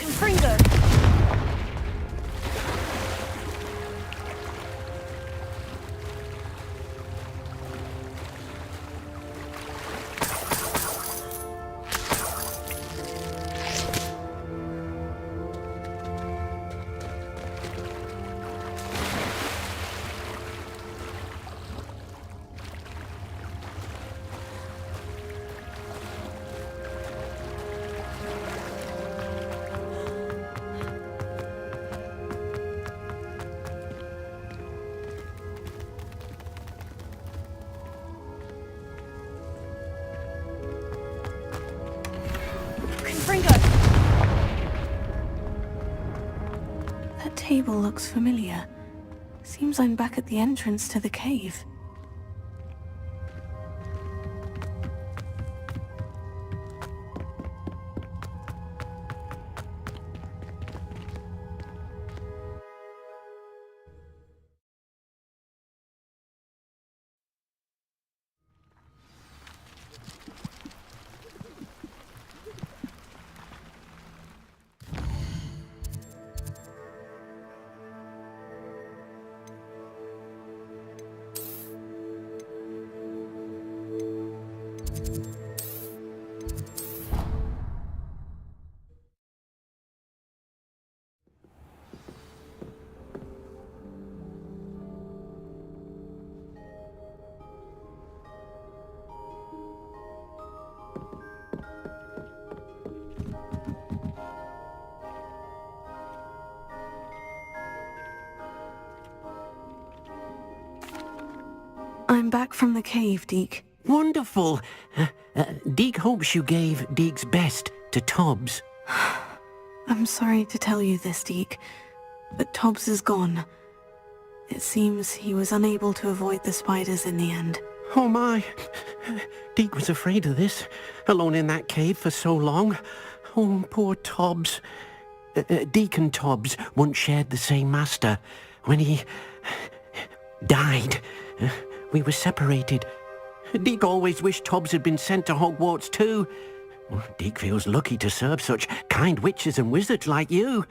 Confringo! That table looks familiar. Seems I'm back at the entrance to the cave. I'm back from the cave, Deke. Wonderful. Deke hopes you gave Deke's best to Tobbs. I'm sorry to tell you this, Deke, but Tobbs is gone. It seems he was unable to avoid the spiders in the end. Oh my. Deke was afraid of this, alone in that cave for so long. Oh, poor Tobbs. Deke and Tobbs once shared the same master. When he died, we were separated. Deke always wished Tobbs had been sent to Hogwarts too. Deke feels lucky to serve such kind witches and wizards like you.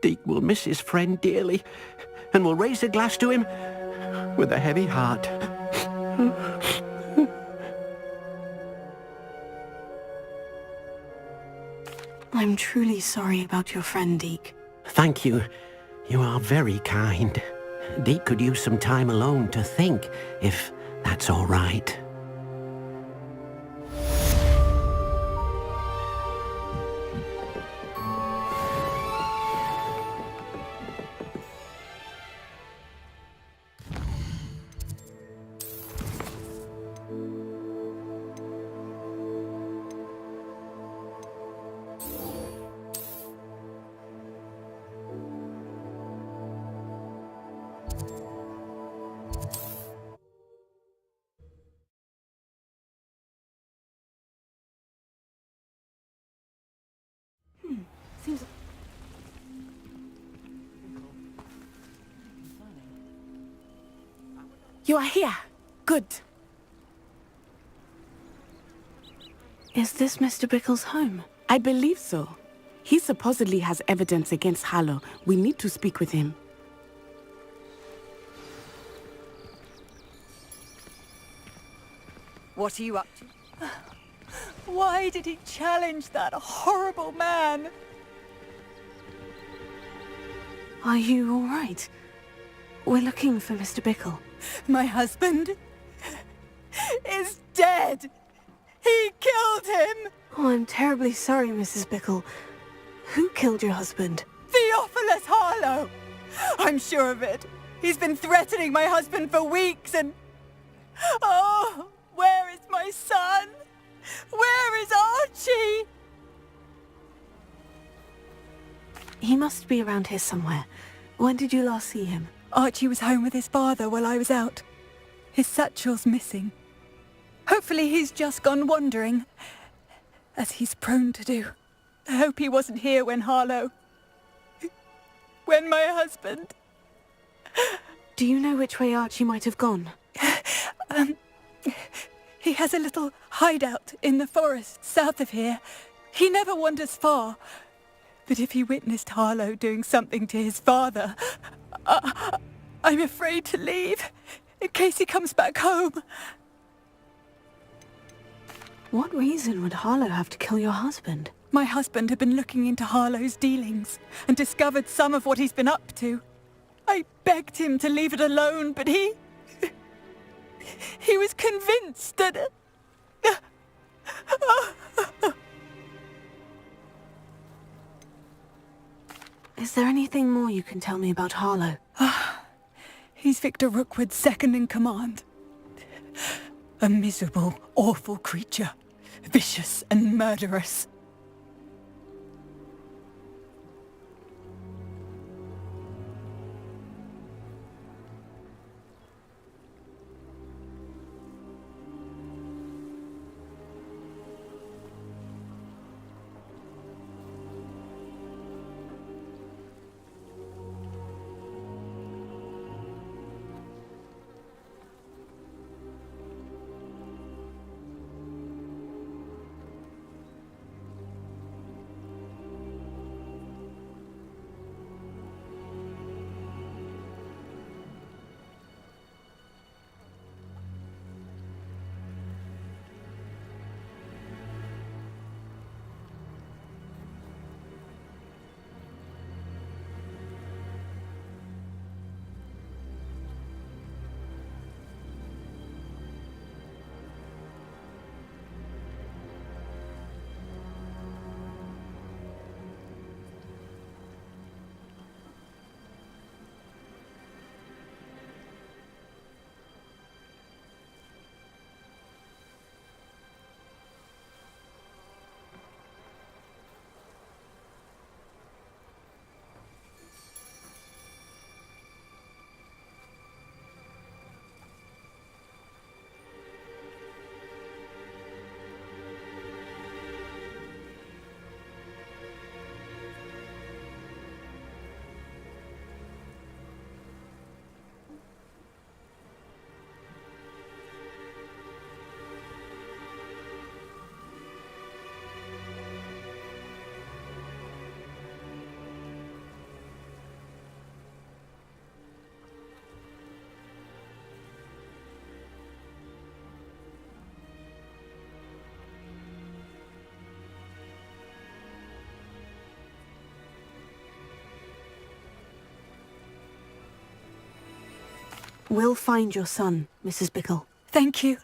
Deke will miss his friend dearly, and will raise a glass to him with a heavy heart. I'm truly sorry about your friend, Deke. Thank you. You are very kind. Deke could use some time alone to think, if that's all right. Seems... You are here. Good. Is this Mr. Bickle's home? I believe so. He supposedly has evidence against Harlow. We need to speak with him. What are you up to? Why did he challenge that horrible man? Are you all right? We're looking for Mr. Bickle. My husband is dead. He killed him. Oh, I'm terribly sorry, Mrs. Bickle. Who killed your husband? Theophilus Harlow. I'm sure of it. He's been threatening my husband for weeks and... Oh, where is my son? Where is Archie? He must be around here somewhere. When did you last see him? Archie was home with his father while I was out. His satchel's missing. Hopefully he's just gone wandering, as he's prone to do. I hope he wasn't here when Harlow... when my husband... Do you know which way Archie might have gone? He has a little hideout in the forest south of here. He never wanders far. But if he witnessed Harlow doing something to his father, I'm afraid to leave, in case he comes back home. What reason would Harlow have to kill your husband? My husband had been looking into Harlow's dealings and discovered some of what he's been up to. I begged him to leave it alone, but he was convinced that... Is there anything more you can tell me about Harlow? He's Victor Rookwood's second in command. A miserable, awful creature. Vicious and murderous. We'll find your son, Mrs. Bickle. Thank you.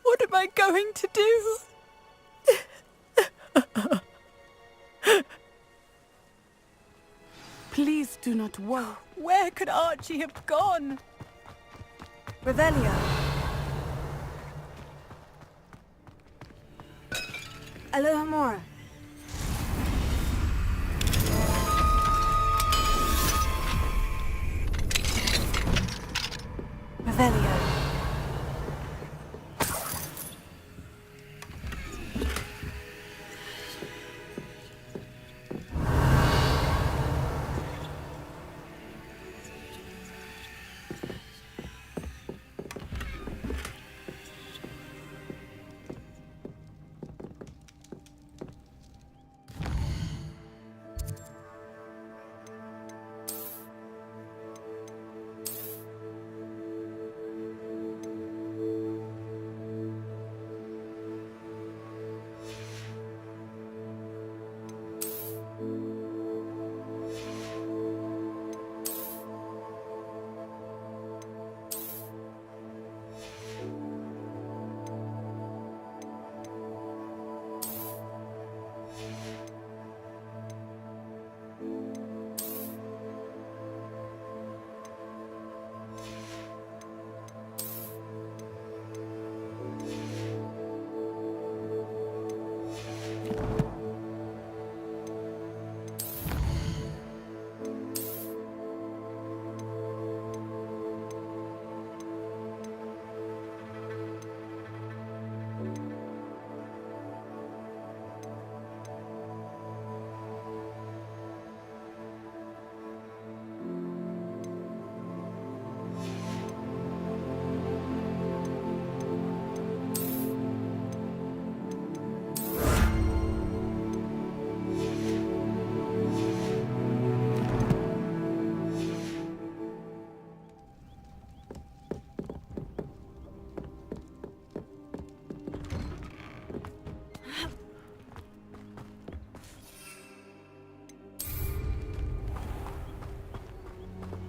What am I going to do? Please do not worry. Where could Archie have gone? Revelio. Aloha Mora. Revelio.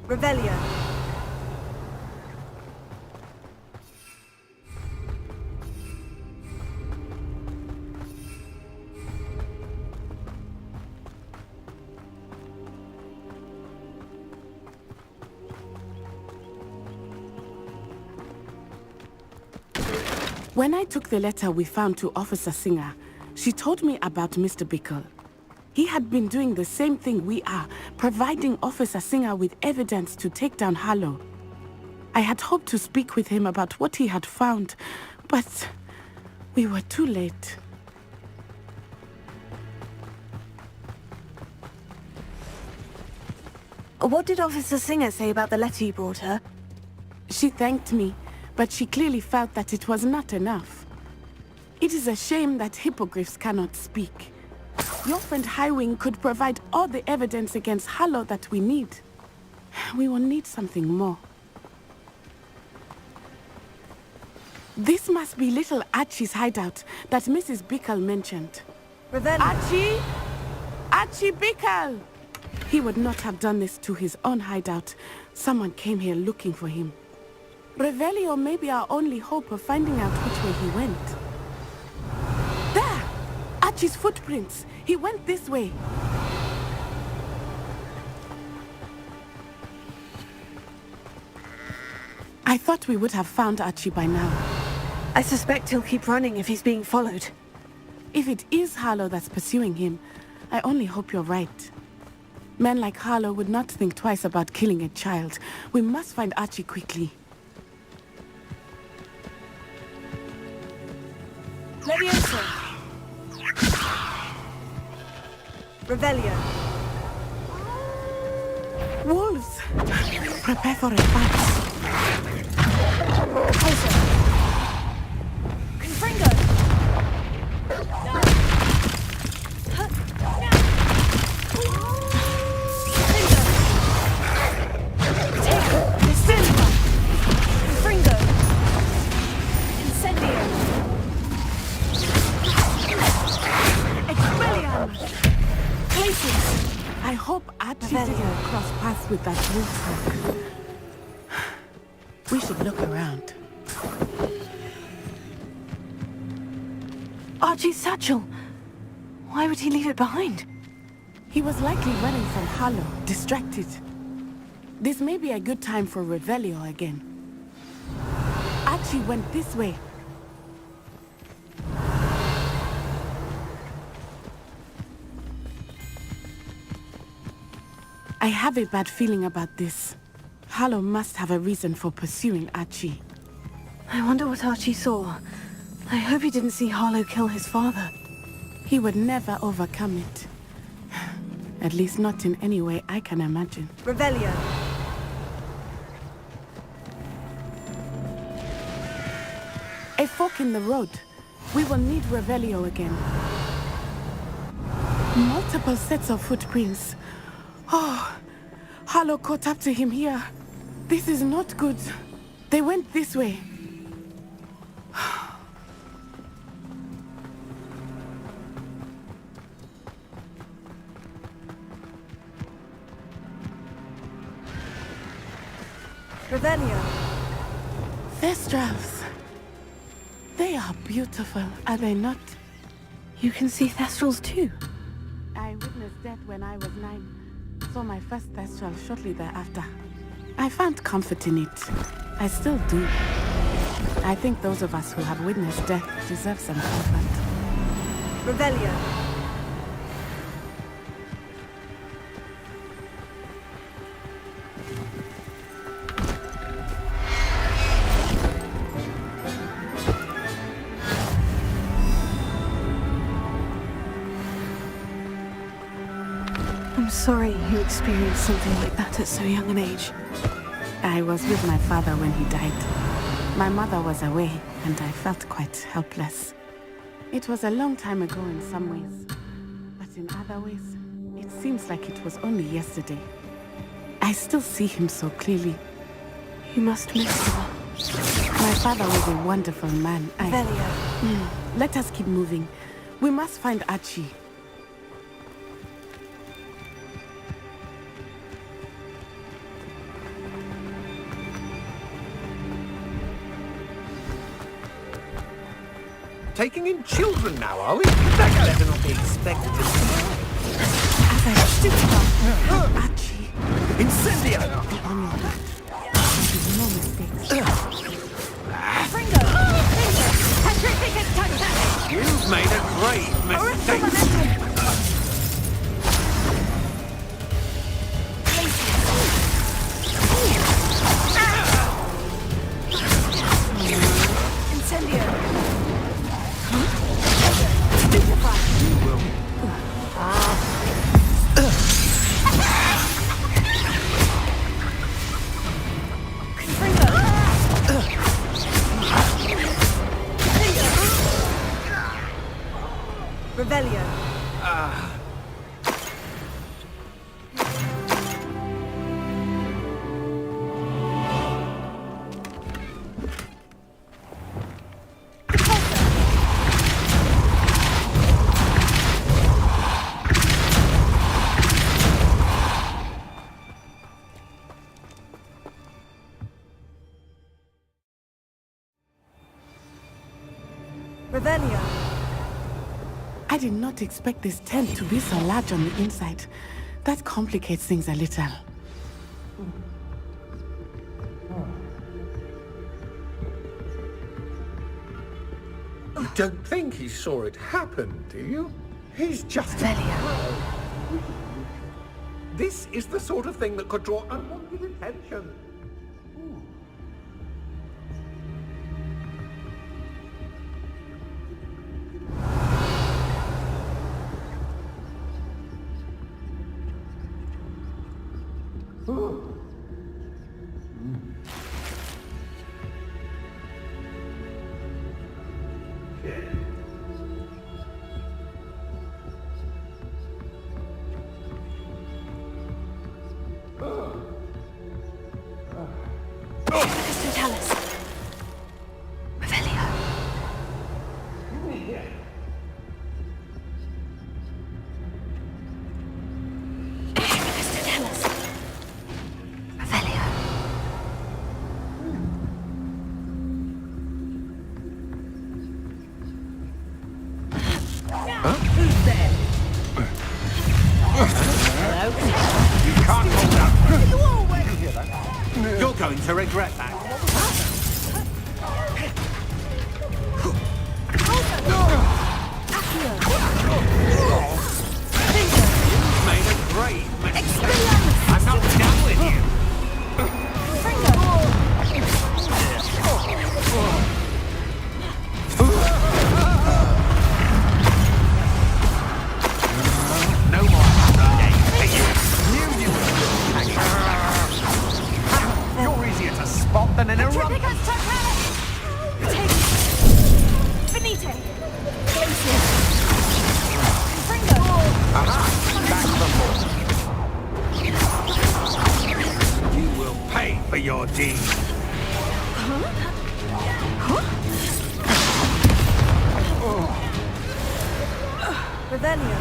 Revelio. When I took the letter we found to Officer Singer, she told me about Mr. Bickle. He had been doing the same thing we are, providing Officer Singer with evidence to take down Harlow. I had hoped to speak with him about what he had found, but we were too late. What did Officer Singer say about the letter you brought her? She thanked me, but she clearly felt that it was not enough. It is a shame that hippogriffs cannot speak. Your friend Highwing could provide all the evidence against Harlow that we need. We will need something more. This must be little Archie's hideout that Mrs. Bickle mentioned. Revelio. Archie! Archie Bickle! He would not have done this to his own hideout. Someone came here looking for him. Revelio may be our only hope of finding out which way he went. There! Archie's footprints! He went this way. I thought we would have found Archie by now. I suspect he'll keep running if he's being followed. If it is Harlow that's pursuing him, I only hope you're right. Men like Harlow would not think twice about killing a child. We must find Archie quickly. Leviosa. Revelio. Wolves! Prepare for a fight. Closer. Confringo. I hope Archie didn't cross paths with that wolf. around. Archie's satchel! Why would he leave it behind? He was likely running from Harlow, distracted. This may be a good time for Revelio again. Archie went this way. I have a bad feeling about this. Harlow must have a reason for pursuing Archie. I wonder what Archie saw. I hope he didn't see Harlow kill his father. He would never overcome it. At least not in any way I can imagine. Revelio. A fork in the road. We will need Revelio again. Multiple sets of footprints. Oh, Harlow caught up to him here. This is not good. They went this way. Revelio. Thestrals. They are beautiful, are they not? You can see Thestrals too. I witnessed death when I was 9. Saw my first Thestral shortly thereafter. I found comfort in it. I still do. I think those of us who have witnessed death deserve some comfort. Revelio. I'm sorry you experienced something like that at so young an age. I was with my father when he died. My mother was away, and I felt quite helpless. It was a long time ago in some ways, but in other ways, it seems like it was only yesterday. I still see him so clearly. You must miss him. My father was a wonderful man. Let us keep moving. We must find Archie. Taking in children now, are we? That can better not be expected to As I stood up, Archie. Incendio! Be on your feet. Make no mistakes. You've made a grave mistake! Revelio. Revelio. I did not expect this tent to be so large on the inside. That complicates things a little. You don't think he saw it happen, do you? He's just... This is the sort of thing that could draw unwanted attention. to regret that. You've made a grave mistake. I'm not done with you. No more games for you. You're easier to spot than in a run. Finite! You will pay for your deed. Revelio.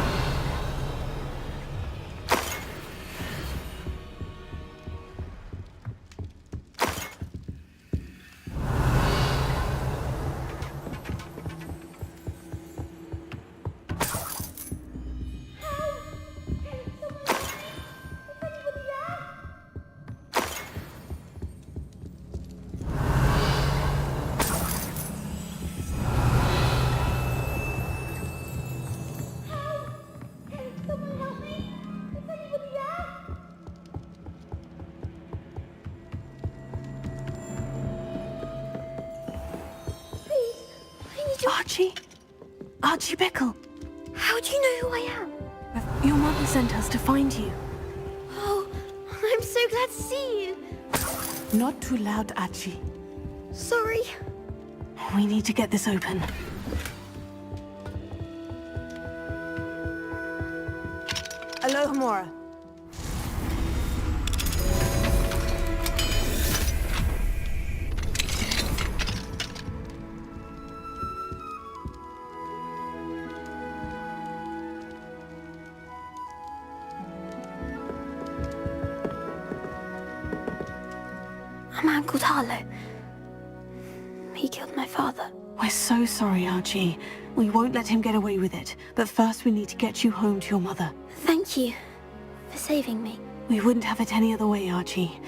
Archie Bickle. How do you know who I am? Your mother sent us to find you. Oh, I'm so glad to see you. Not too loud, Archie. Sorry. We need to get this open. Aloha, Mora. A man called Harlow. He killed my father. We're so sorry, Archie. We won't let him get away with it. But first we need to get you home to your mother. Thank you for saving me. We wouldn't have it any other way, Archie.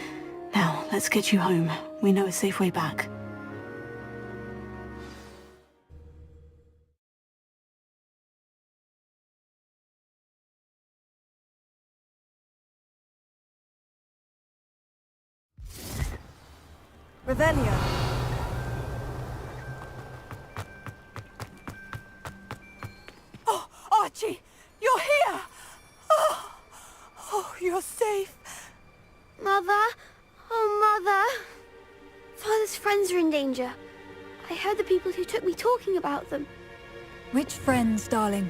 Now, let's get you home. We know a safe way back. Revelio. Oh, Archie! You're here! Oh, you're safe. Mother? Oh, Mother. Father's friends are in danger. I heard the people who took me talking about them. Which friends, darling?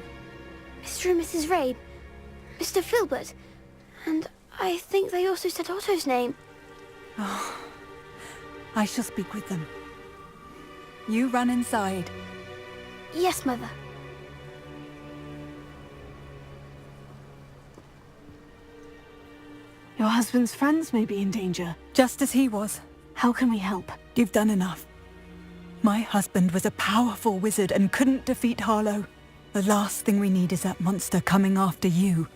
Mr. and Mrs. Rabe. Mr. Filbert. And I think they also said Otto's name. Oh, I shall speak with them. You run inside. Yes, Mother. Your husband's friends may be in danger. Just as he was. How can we help? You've done enough. My husband was a powerful wizard and couldn't defeat Harlow. The last thing we need is that monster coming after you.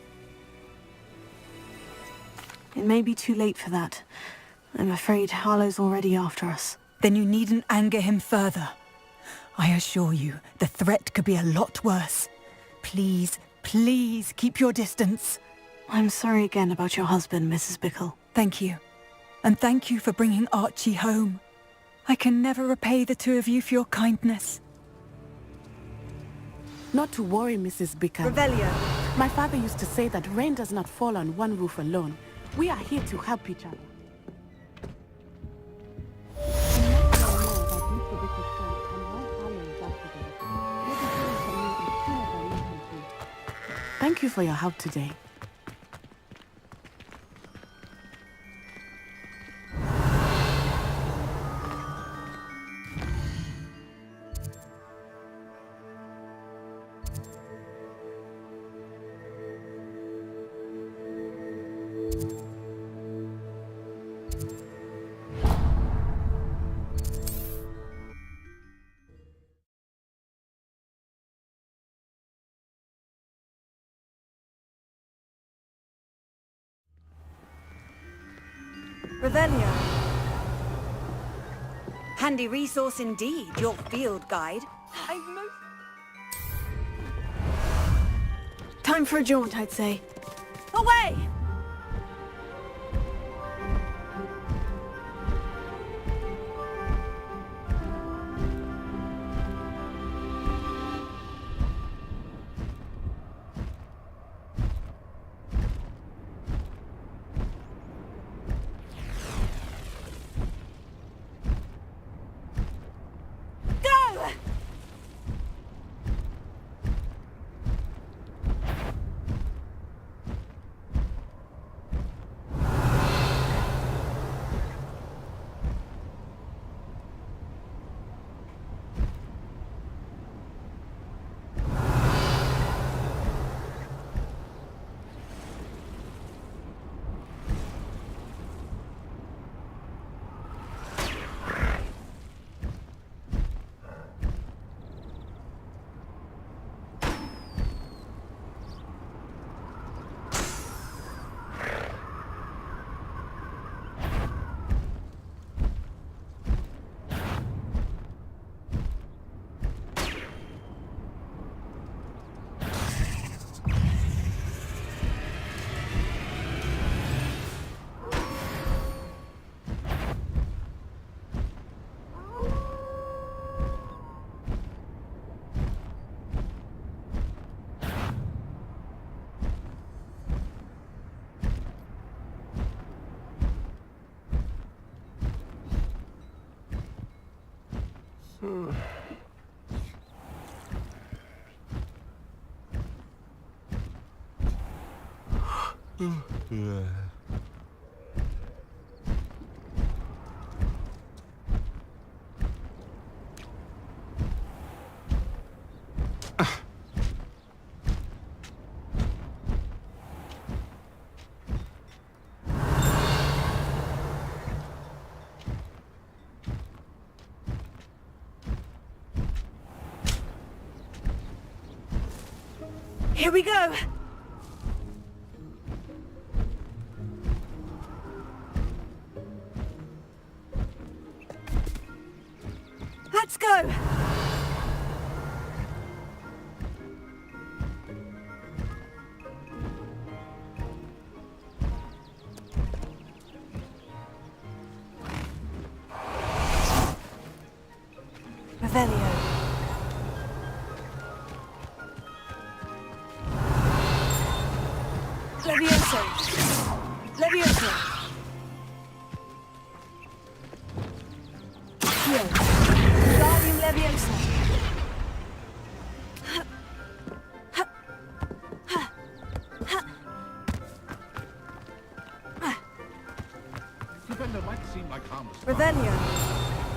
It may be too late for that. I'm afraid Harlow's already after us. Then you needn't anger him further. I assure you, the threat could be a lot worse. Please, please keep your distance. I'm sorry again about your husband, Mrs. Bickle. Thank you. And thank you for bringing Archie home. I can never repay the two of you for your kindness. Not to worry, Mrs. Bickle. Revelio. My father used to say that rain does not fall on one roof alone. We are here to help each other. Thank you for your help today. Revelio. Handy resource indeed, your field guide. Time for a jaunt, I'd say. Away! Here we go! Let's go! Revelio. Levioso! Levioso! Here. Guardium Levioso! Defender might seem like harmless. Revelio.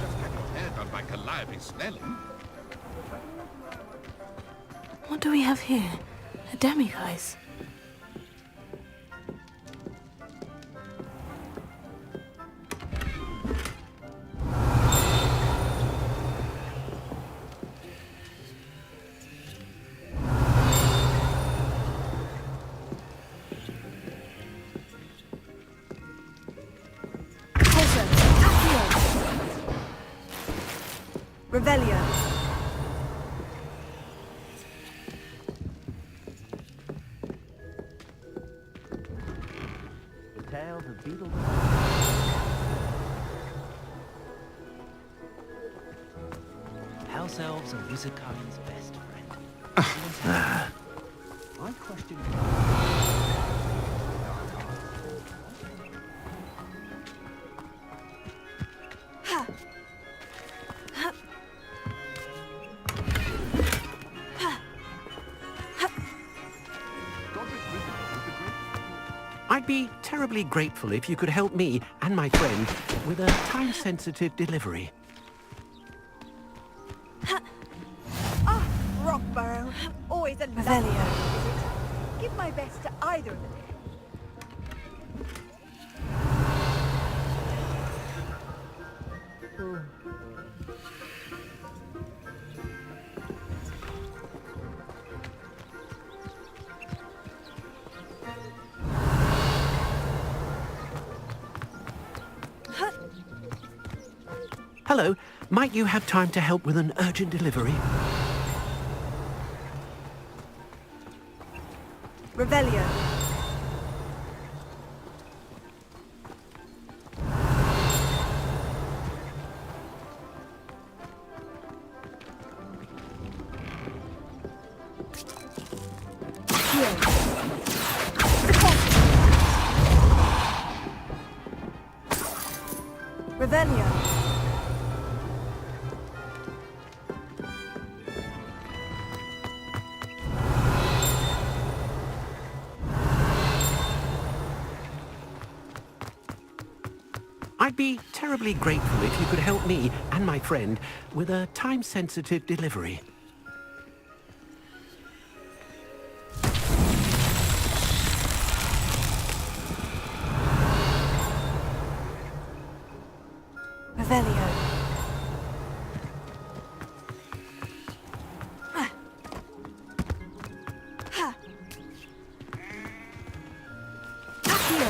Just had your hair done by Calliope Snelling. What do we have here? A demiguise. Revelio. The tales of beetles. House elves are wizardkind's best friend. I question. I'd be terribly grateful if you could help me and my friend with a time-sensitive delivery. Ah, Rockborough. Always a Revelio. Give my best to either of them. Hello, might you have time to help with an urgent delivery? Revelio. Revelio. I'd be terribly grateful if you could help me and my friend with a time-sensitive delivery. Revelio. Accio.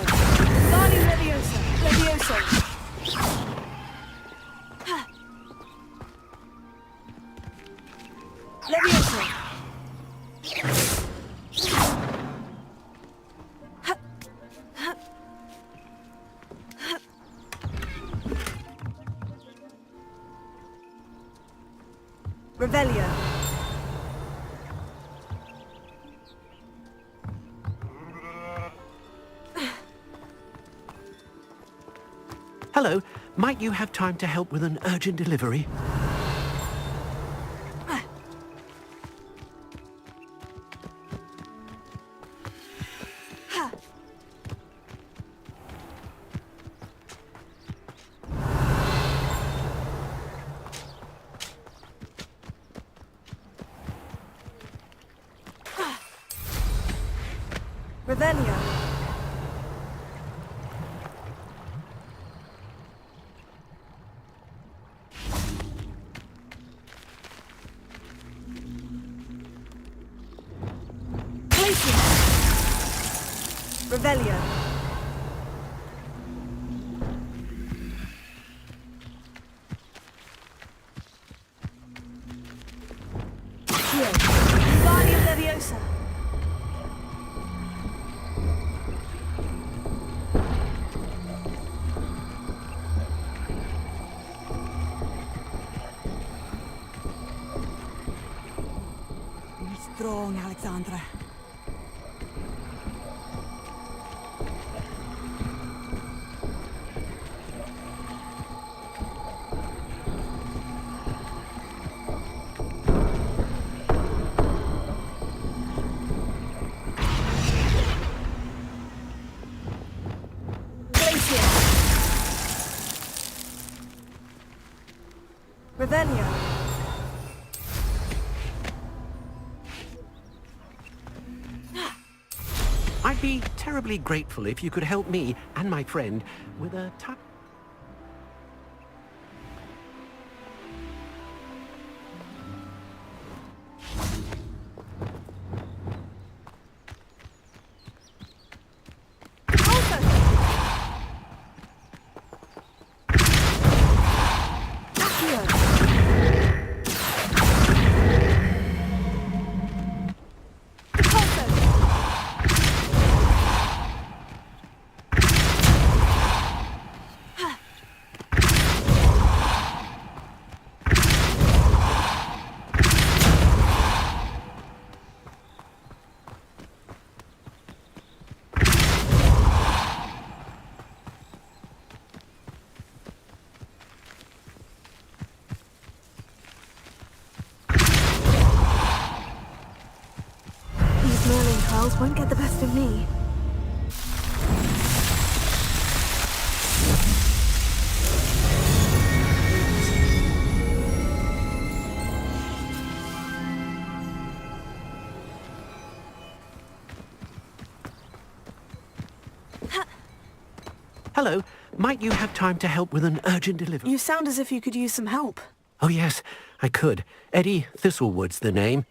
Guardian Leviosa. Levioso. Levioso. Revelio. Hello, might you have time to help with an urgent delivery? Revelio. Placing. Revelio. Here. Guardian Leviosa. Strong, Alexandra. Glacier. Revelio. I'd be terribly grateful if you could help me and my friend with a time... Merlin trials won't get the best of me. Hello, might you have time to help with an urgent delivery? You sound as if you could use some help. Oh yes, I could. Eddie Thistlewood's the name.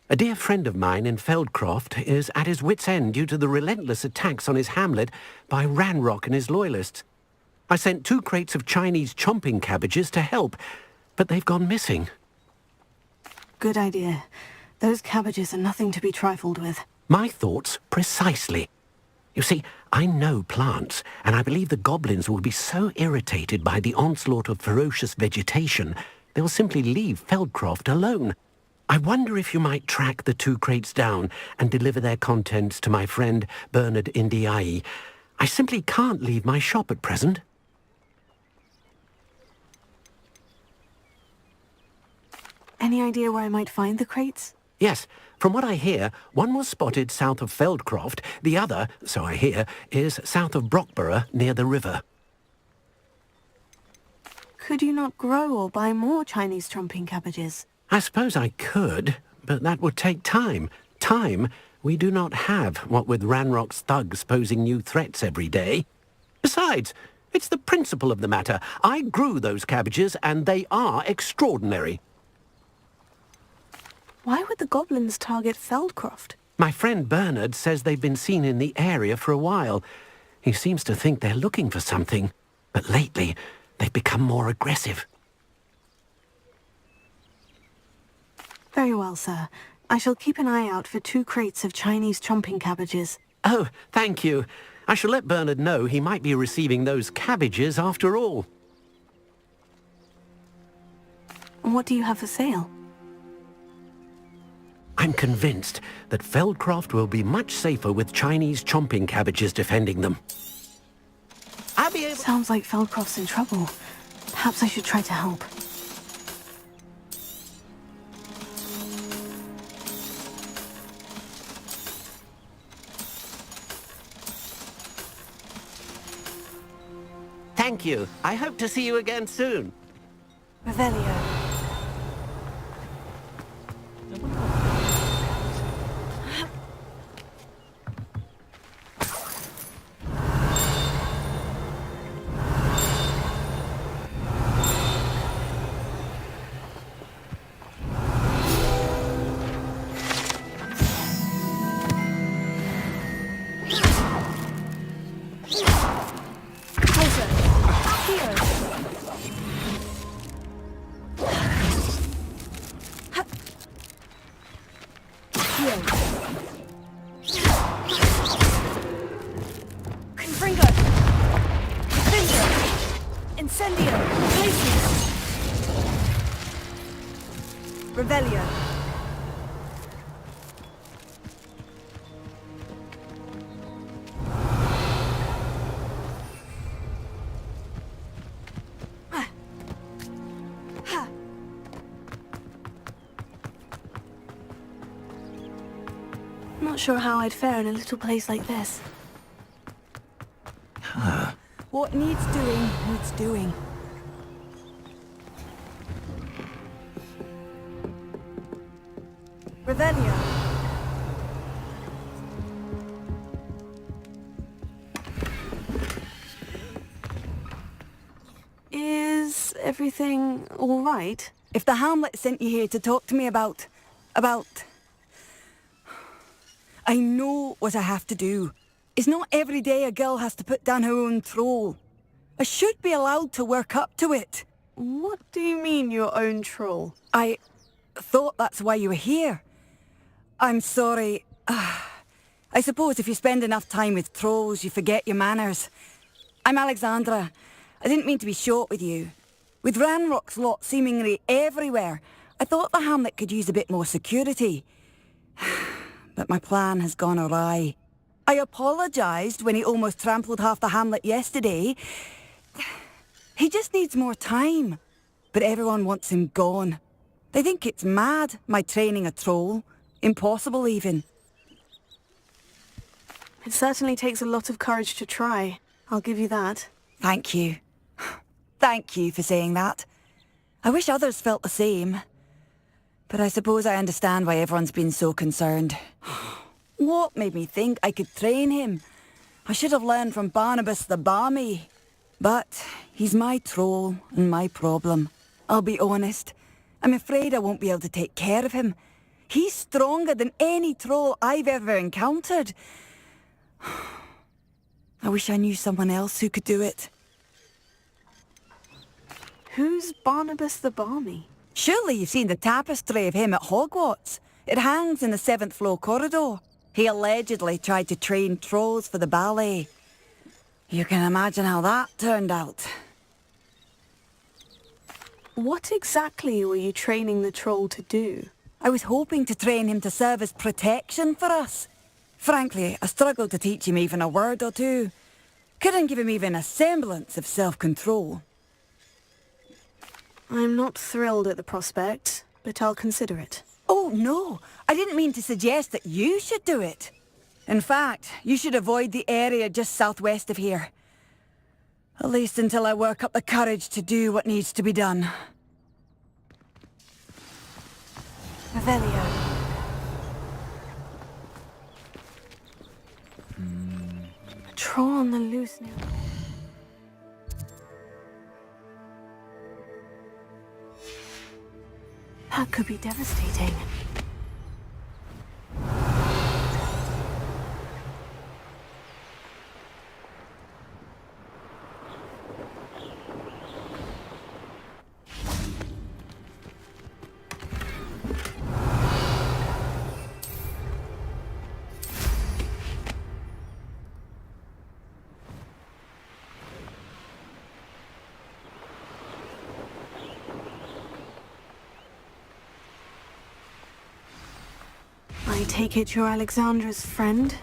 A dear friend of mine in Feldcroft is at his wit's end due to the relentless attacks on his hamlet by Ranrock and his loyalists. I sent 2 crates of Chinese chomping cabbages to help, but they've gone missing. Good idea. Those cabbages are nothing to be trifled with. My thoughts precisely. You see, I know plants, and I believe the goblins will be so irritated by the onslaught of ferocious vegetation, they'll simply leave Feldcroft alone. I wonder if you might track the 2 crates down and deliver their contents to my friend Bernard Indiai. I simply can't leave my shop at present. Any idea where I might find the crates? Yes, from what I hear, one was spotted south of Feldcroft, the other, so I hear, is south of Brockborough near the river. Could you not grow or buy more Chinese chomping cabbages? I suppose I could, but that would take time. Time we do not have, what with Ranrock's thugs posing new threats every day. Besides, it's the principle of the matter. I grew those cabbages, and they are extraordinary. Why would the goblins target Feldcroft? My friend Bernard says they've been seen in the area for a while. He seems to think they're looking for something, but lately they've become more aggressive. Very well, sir. I shall keep an eye out for 2 crates of Chinese chomping cabbages. Oh, thank you. I shall let Bernard know he might be receiving those cabbages after all. What do you have for sale? I'm convinced that Feldcroft will be much safer with Chinese chomping cabbages defending them. I'll be able... Sounds like Feldcroft's in trouble. Perhaps I should try to help. Thank you. I hope to see you again soon. Revelio. Revelio. Not sure how I'd fare in a little place like this. What needs doing, needs doing. Revelio. Is everything all right? If the Hamlet sent you here to talk to me about... I know what I have to do. It's not every day a girl has to put down her own troll. I should be allowed to work up to it. What do you mean, your own troll? I thought that's why you were here. I'm sorry. I suppose if you spend enough time with trolls, you forget your manners. I'm Alexandra. I didn't mean to be short with you. With Ranrock's lot seemingly everywhere, I thought the Hamlet could use a bit more security. But my plan has gone awry. I apologised when he almost trampled half the Hamlet yesterday. He just needs more time. But everyone wants him gone. They think it's mad, my training a troll. Impossible, even. It certainly takes a lot of courage to try. I'll give you that. Thank you. Thank you for saying that. I wish others felt the same. But I suppose I understand why everyone's been so concerned. What made me think I could train him? I should have learned from Barnabas the Barmy. But he's my troll and my problem. I'll be honest. I'm afraid I won't be able to take care of him. He's stronger than any troll I've ever encountered. I wish I knew someone else who could do it. Who's Barnabas the Balmy? Surely you've seen the tapestry of him at Hogwarts. It hangs in the 7th floor corridor. He allegedly tried to train trolls for the ballet. You can imagine how that turned out. What exactly were you training the troll to do? I was hoping to train him to serve as protection for us. Frankly, I struggled to teach him even a word or two. Couldn't give him even a semblance of self-control. I'm not thrilled at the prospect, but I'll consider it. Oh, no. I didn't mean to suggest that you should do it. In fact, you should avoid the area just southwest of here. At least until I work up the courage to do what needs to be done. Revelio. A troll on the loose now. That could be devastating. I take it you're Alexandra's friend?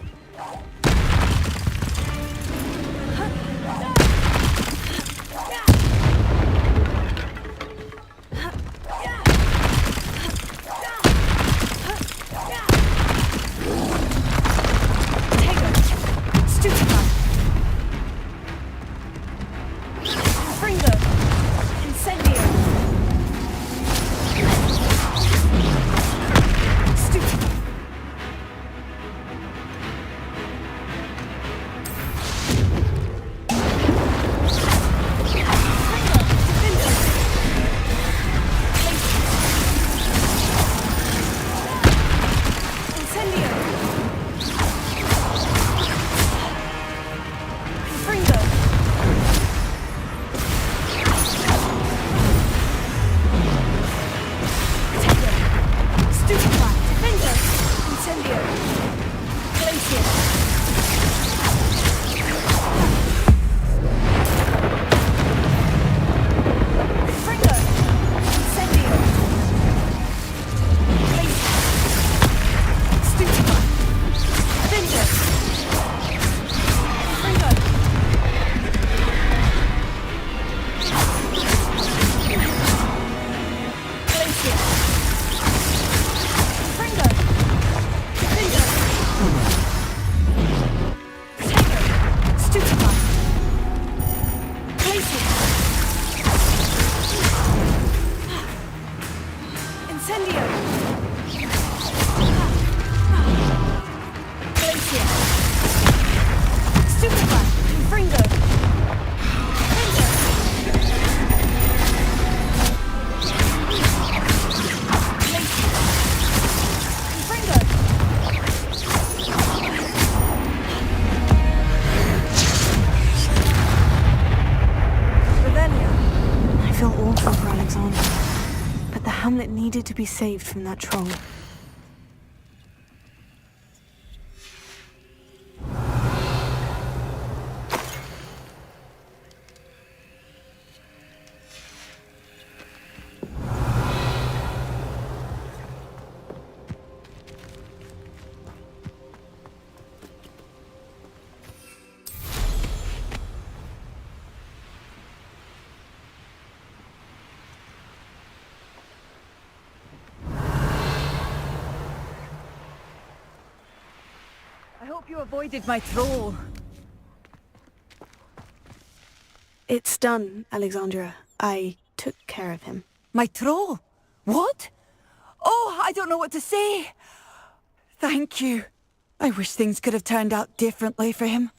Hamlet needed to be saved from that troll. I hope you avoided my troll. It's done, Alexandra. I took care of him. My troll? What? Oh, I don't know what to say. Thank you. I wish things could have turned out differently for him.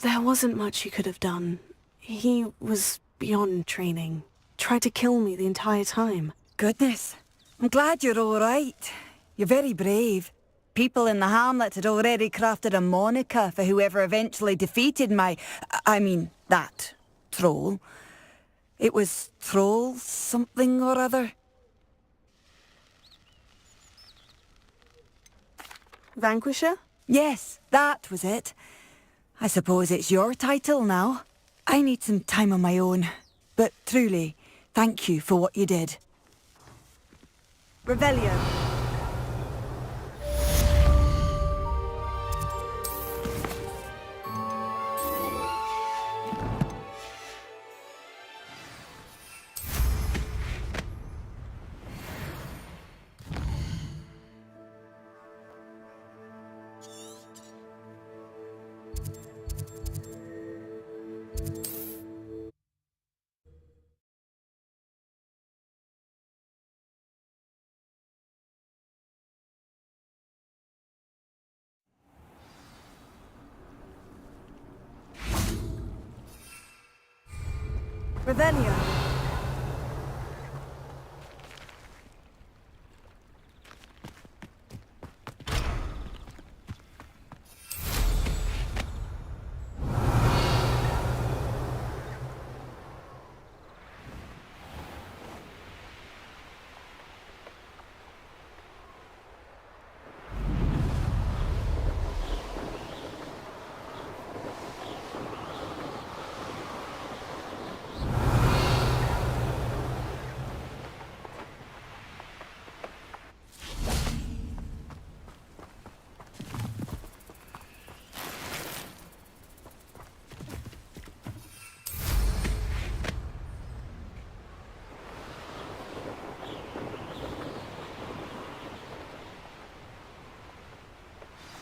There wasn't much you could have done. He was beyond training. Tried to kill me the entire time. Goodness. I'm glad you're all right. You're very brave. People in the hamlet had already crafted a moniker for whoever eventually defeated that troll. It was Troll something or other. Vanquisher? Yes, that was it. I suppose it's your title now. I need some time on my own. But truly, thank you for what you did. Revelio. Revelio.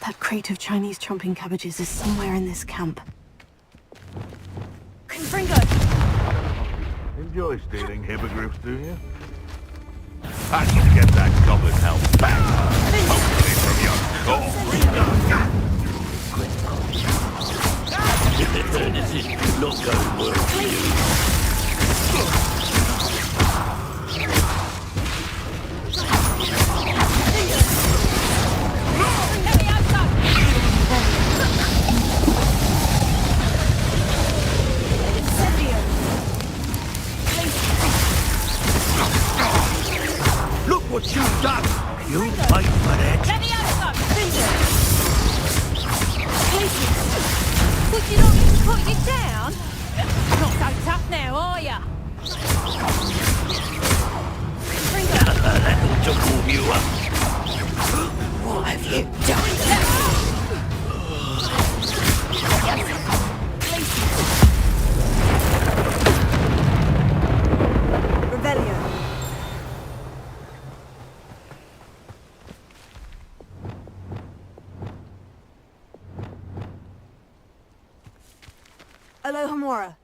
That crate of Chinese chomping cabbages is somewhere in this camp. Confringo! Enjoy stealing hippogriffs, do you? I need to get that goblin help back. Hopefully from your core. This is not going well for you. Look what you've done! You'll fight for it! Would you not even put you down? Not so tough now, are ya? That ought to warm you up. What have you done? Revelio. Alohomora.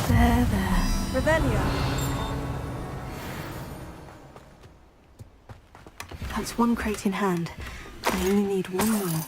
There. Revelio. That's one crate in hand. I only need one more.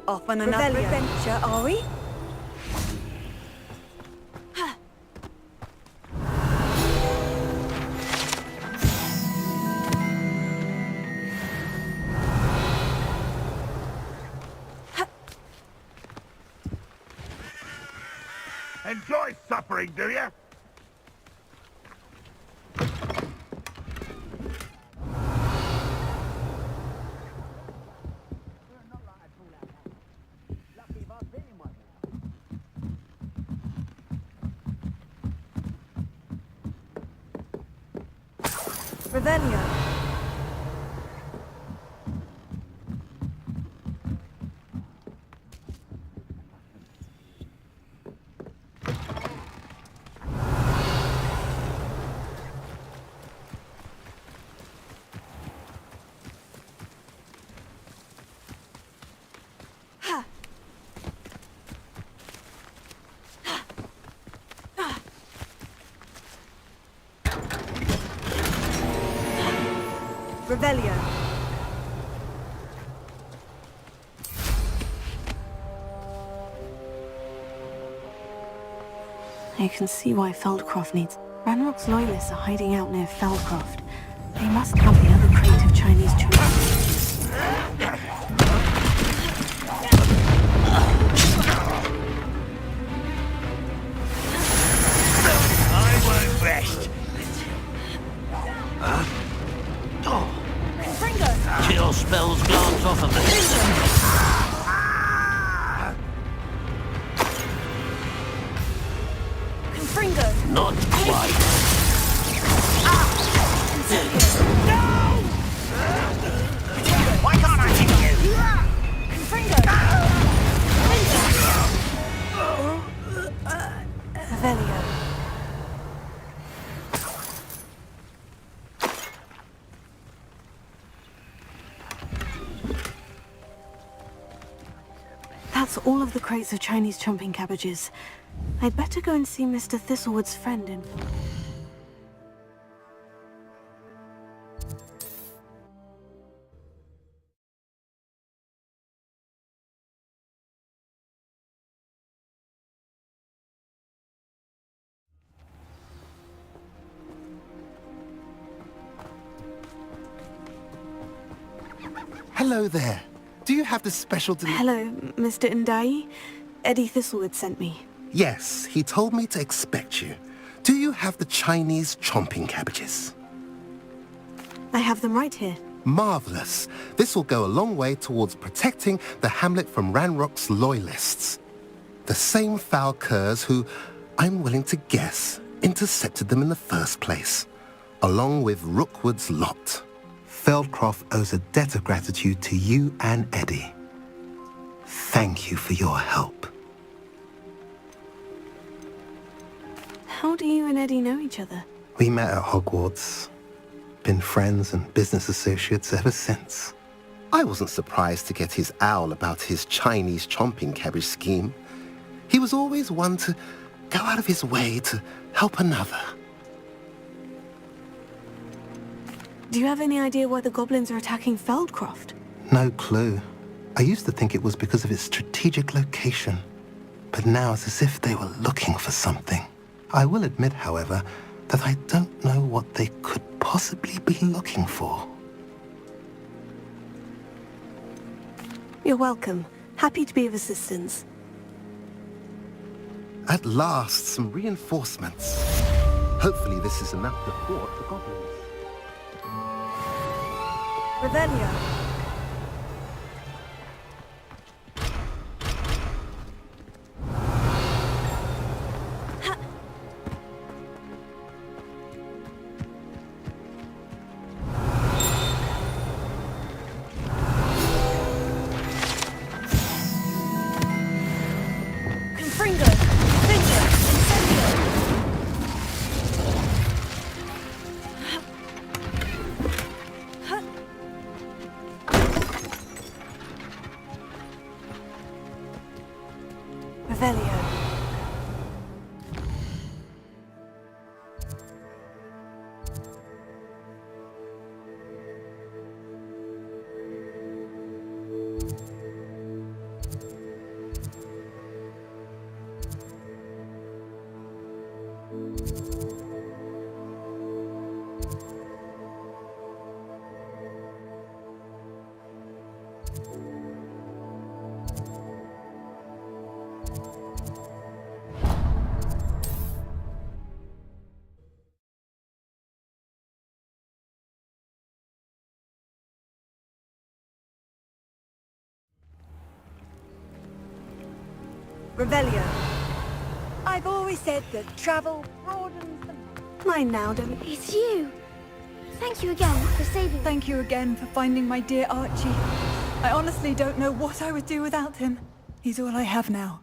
Off on another adventure, are we? Enjoy suffering, do you? Revelio. Revelio. I can see why Feldcroft needs... Ranrock's loyalists are hiding out near Feldcroft. They must have the other crate of Chinese children. I won't rest. Chill spells glance off of the... Not quite. No! Why can't I hit you? Revelio. That's all of the crates of Chinese chomping cabbages. I'd better go and see Mr. Thistlewood's friend in... Hello there. Do you have the special Hello, Mr. Ndai. Eddie Thistlewood sent me. Yes, he told me to expect you. Do you have the Chinese chomping cabbages? I have them right here. Marvelous. This will go a long way towards protecting the hamlet from Ranrock's loyalists. The same foul curs who, I'm willing to guess, intercepted them in the first place, along with Rookwood's lot. Feldcroft owes a debt of gratitude to you and Eddie. Thank you for your help. How do you and Eddie know each other? We met at Hogwarts. Been friends and business associates ever since. I wasn't surprised to get his owl about his Chinese chomping cabbage scheme. He was always one to go out of his way to help another. Do you have any idea why the goblins are attacking Feldcroft? No clue. I used to think it was because of its strategic location, but now it's as if they were looking for something. I will admit, however, that I don't know what they could possibly be looking for. You're welcome. Happy to be of assistance. At last, some reinforcements. Hopefully this is enough to thwart the goblins. Revelio. Revelio. I've always said that travel broadens the... Mine now, Demi. It's you. Thank you again for saving me. Thank you again for finding my dear Archie. I honestly don't know what I would do without him. He's all I have now.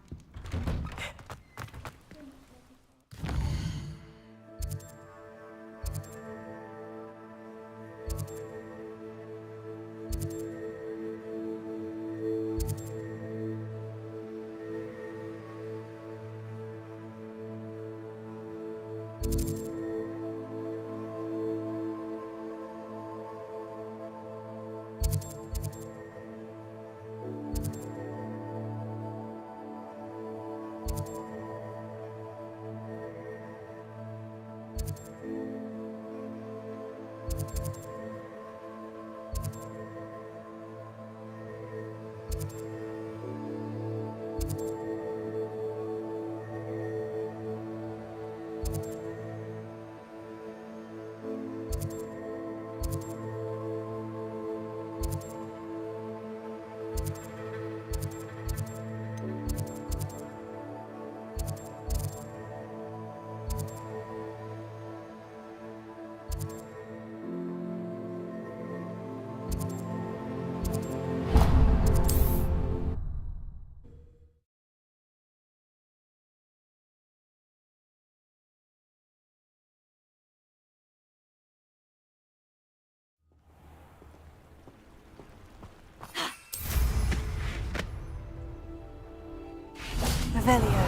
Revelio.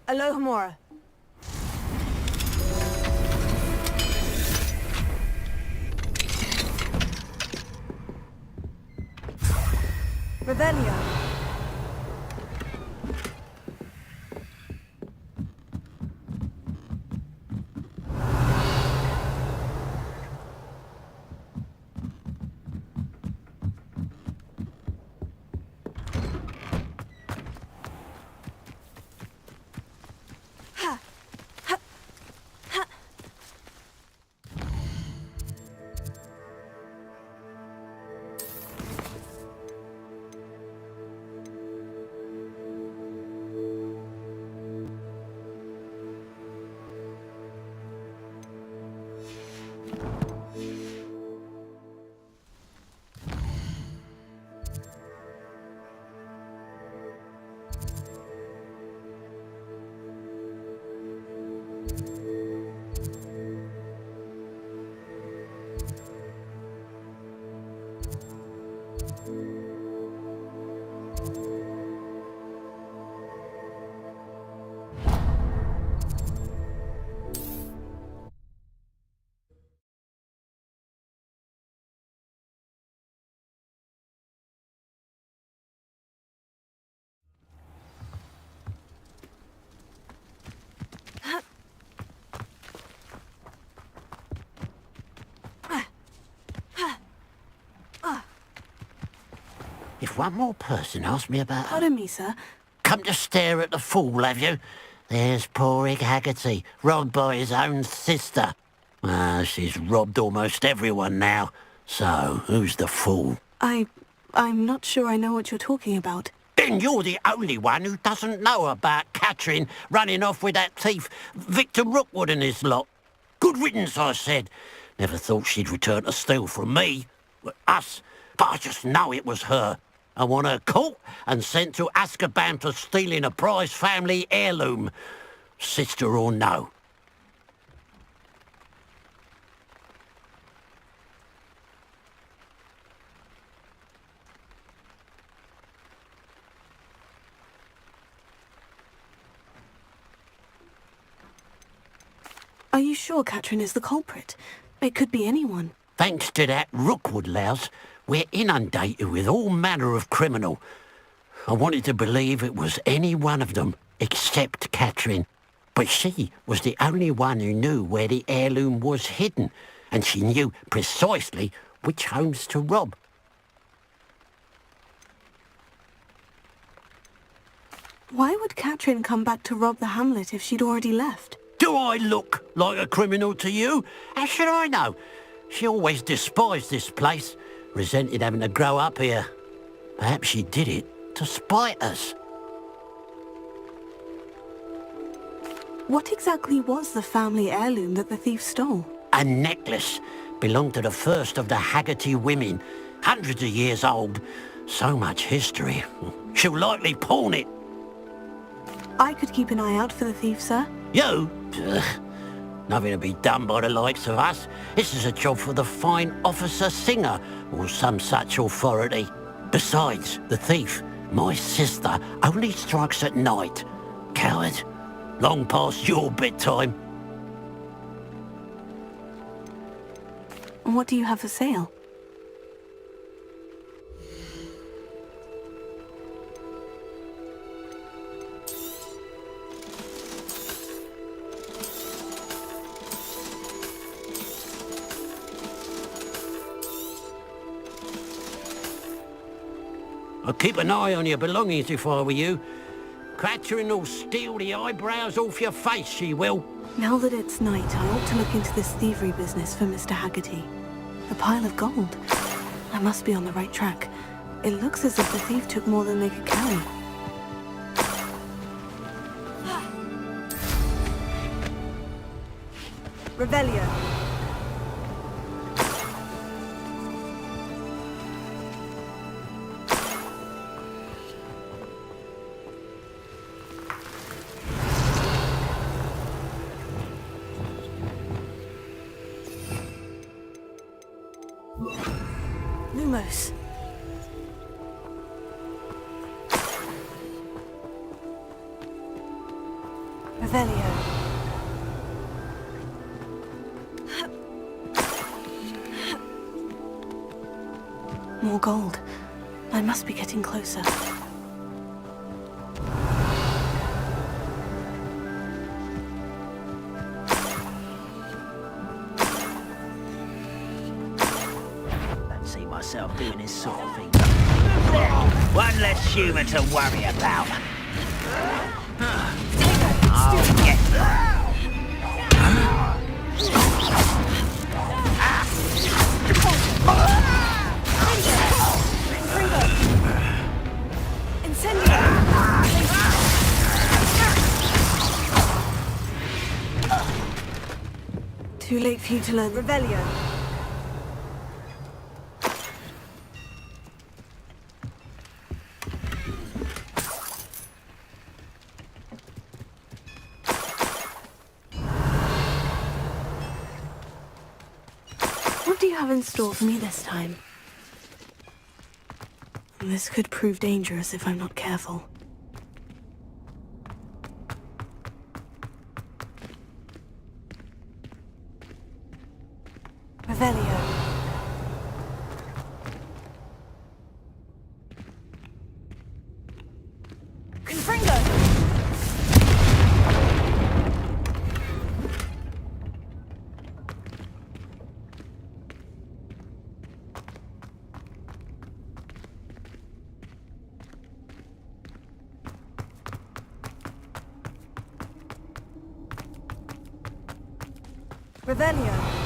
Alohomora. Revelio. If one more person asks me about... Pardon me, sir. Come to stare at the fool, have you? There's poor Ig Haggerty, robbed by his own sister. She's robbed almost everyone now. So, who's the fool? I'm not sure I know what you're talking about. Then you're the only one who doesn't know about Catherine running off with that thief, Victor Rookwood and his lot. Good riddance, I said. Never thought she'd return to steal from me. Us. But I just know it was her. I want her caught and sent to Azkaban for stealing a prize family heirloom. Sister or no. Are you sure Catherine is the culprit? It could be anyone. Thanks to that Rookwood louse, we're inundated with all manner of criminal. I wanted to believe it was any one of them, except Catherine. But she was the only one who knew where the heirloom was hidden, and she knew precisely which homes to rob. Why would Catherine come back to rob the hamlet if she'd already left? Do I look like a criminal to you? How should I know? She always despised this place, resented having to grow up here. Perhaps she did it to spite us. What exactly was the family heirloom that the thief stole? A necklace. Belonged to the first of the Haggerty women. Hundreds of years old. So much history. She'll likely pawn it. I could keep an eye out for the thief, sir. You? Ugh. Nothing to be done by the likes of us. This is a job for the fine officer Singer, or some such authority. Besides, the thief, my sister, only strikes at night. Coward. Long past your bedtime. What do you have for sale? I'd keep an eye on your belongings if I were you. Catherine will steal the eyebrows off your face, she will. Now that it's night, I ought to look into this thievery business for Mr. Haggerty. A pile of gold. I must be on the right track. It looks as if the thief took more than they could carry. Revelio. Lumos. Revelio. More gold. I must be getting closer. Myself doing this sort of thing. One less human to worry about. I'll get Too late for you to learn. Revelio. What do you have in store for me this time? This could prove dangerous if I'm not careful. Revelio. Confringo! Revelio.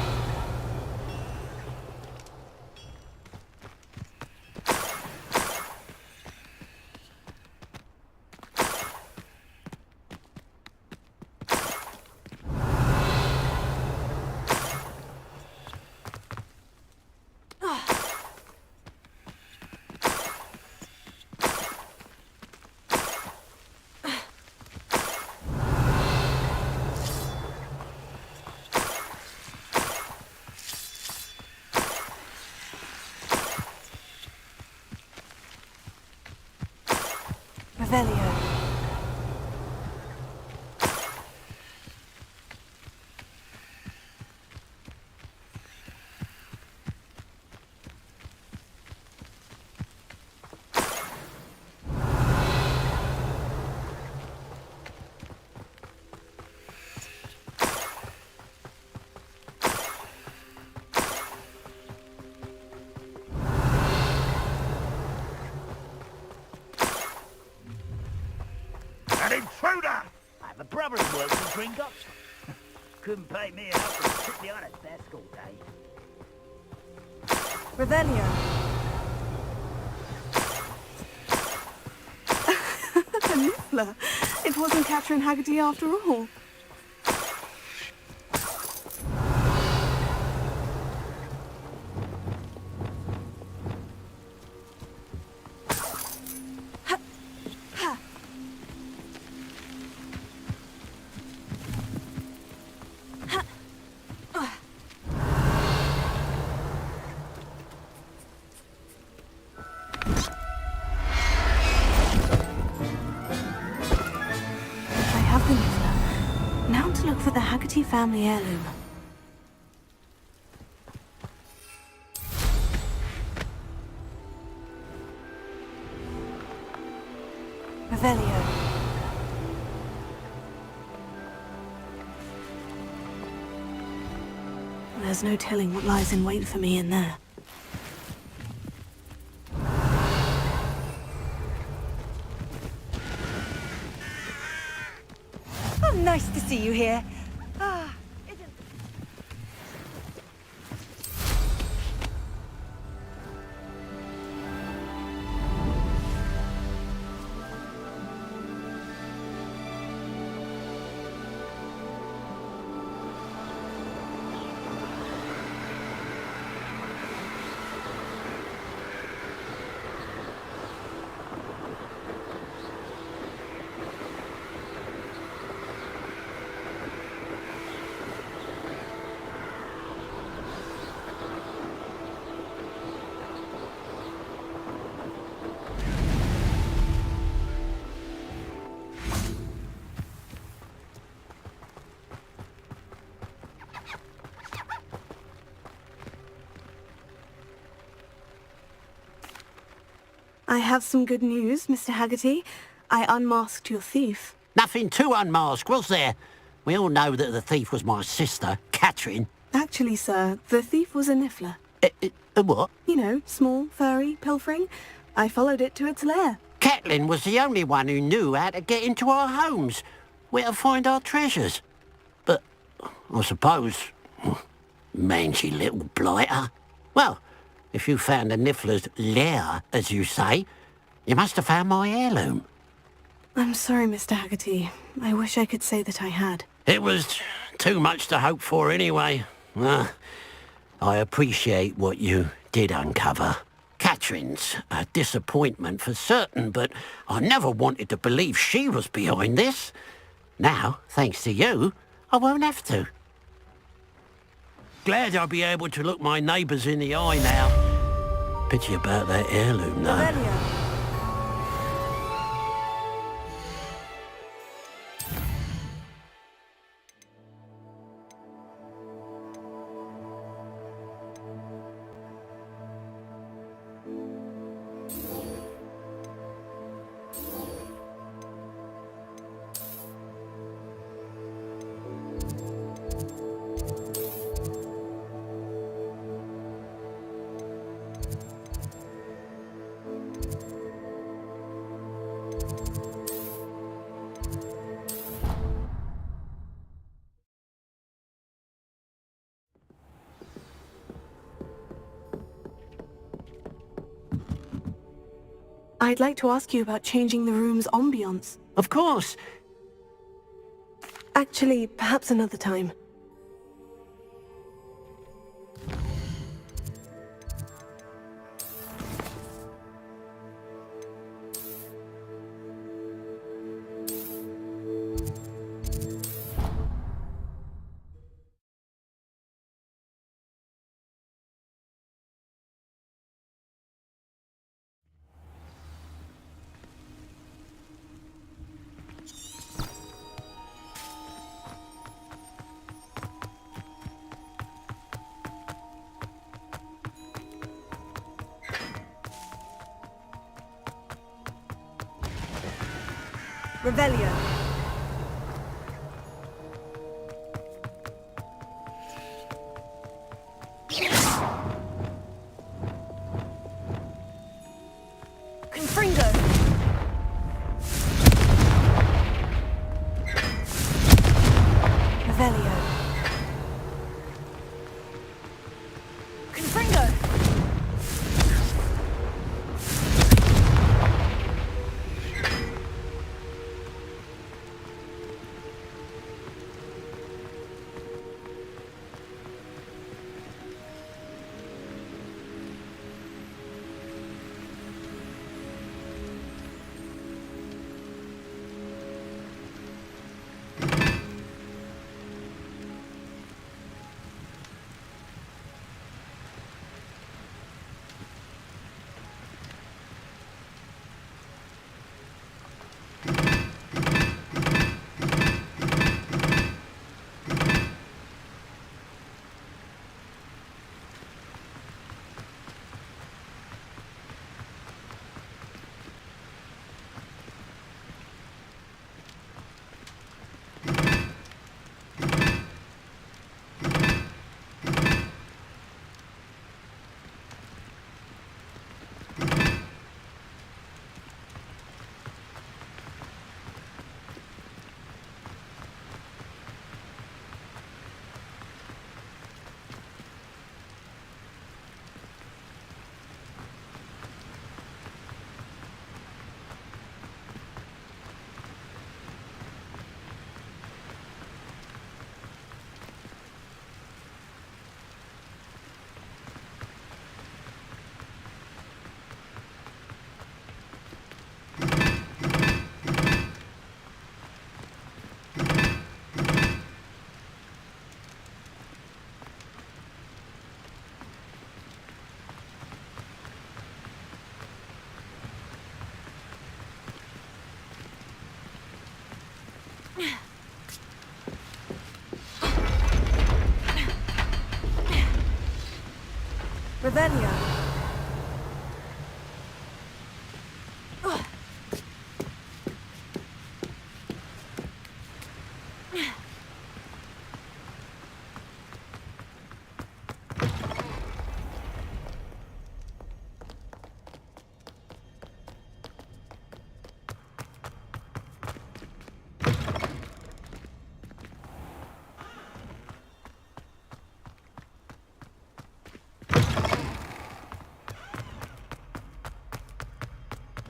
Revelio. An intruder! I have a brother who works in Gringotts. couldn't pay me enough to sit behind a desk all day. Revelio. A niffler. It wasn't Catherine Haggerty after all. Now to look for the Haggerty family heirloom. Revelio. There's no telling what lies in wait for me in there. Oh, nice to see you here. I have some good news, Mr. Haggerty. I unmasked your thief. Nothing to unmask, was there? We all know that the thief was my sister, Catherine. Actually, sir, the thief was a niffler. A what? You know, small, furry, pilfering. I followed it to its lair. Catelyn was the only one who knew how to get into our homes, where to find our treasures. But, I suppose, mangy little blighter. Well, if you found the niffler's lair, as you say, you must have found my heirloom. I'm sorry, Mr. Haggerty. I wish I could say that I had. It was too much to hope for anyway. I appreciate what you did uncover. Catherine's a disappointment for certain, but I never wanted to believe she was behind this. Now, thanks to you, I won't have to. Glad I'll be able to look my neighbours in the eye now. Pity about that heirloom, though. I'd like to ask you about changing the room's ambiance. Of course. Actually, perhaps another time. Revelio. Confringo. Revelio. Revelio.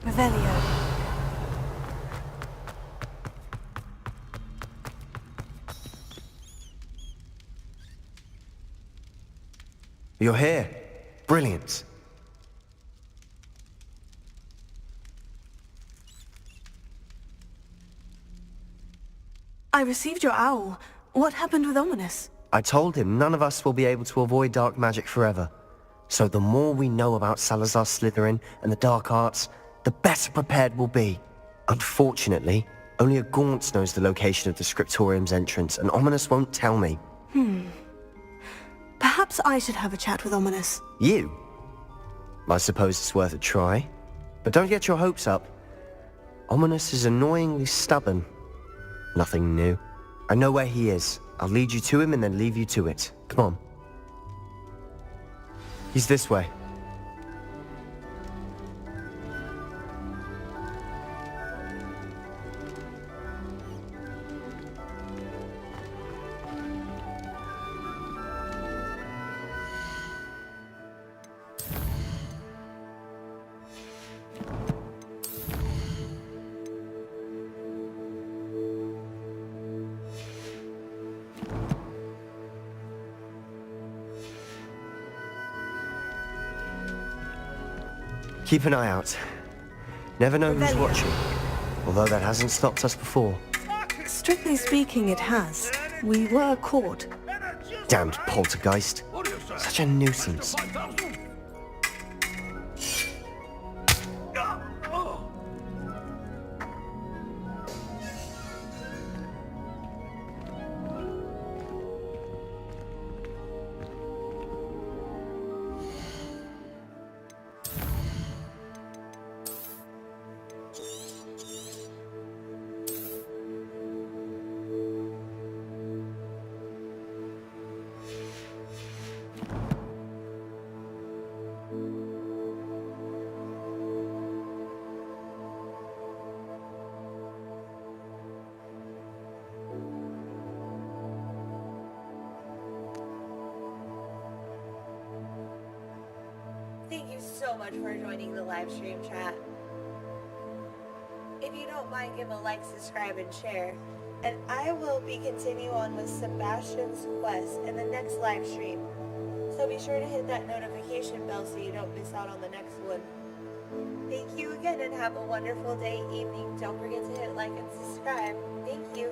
Revelio. You're here. Brilliant. I received your owl. What happened with Ominous? I told him none of us will be able to avoid dark magic forever. So the more we know about Salazar Slytherin and the dark arts, the better prepared we'll be. Unfortunately, only a Gaunt knows the location of the Scriptorium's entrance, and Ominous won't tell me. Perhaps I should have a chat with Ominous. You? I suppose it's worth a try. But don't get your hopes up. Ominous is annoyingly stubborn. Nothing new. I know where he is. I'll lead you to him and then leave you to it. Come on. He's this way. Keep an eye out. Never know who's watching. Although that hasn't stopped us before. Strictly speaking, it has. We were caught. Damned poltergeist. Such a nuisance. Thank you so much for joining the live stream, chat. If you don't mind, give a like, subscribe, and share. And I will be continuing on with Sebastian's quest in the next live stream. So be sure to hit that notification bell so you don't miss out on the next one. Thank you again and have a wonderful day, evening. Don't forget to hit like and subscribe. Thank you.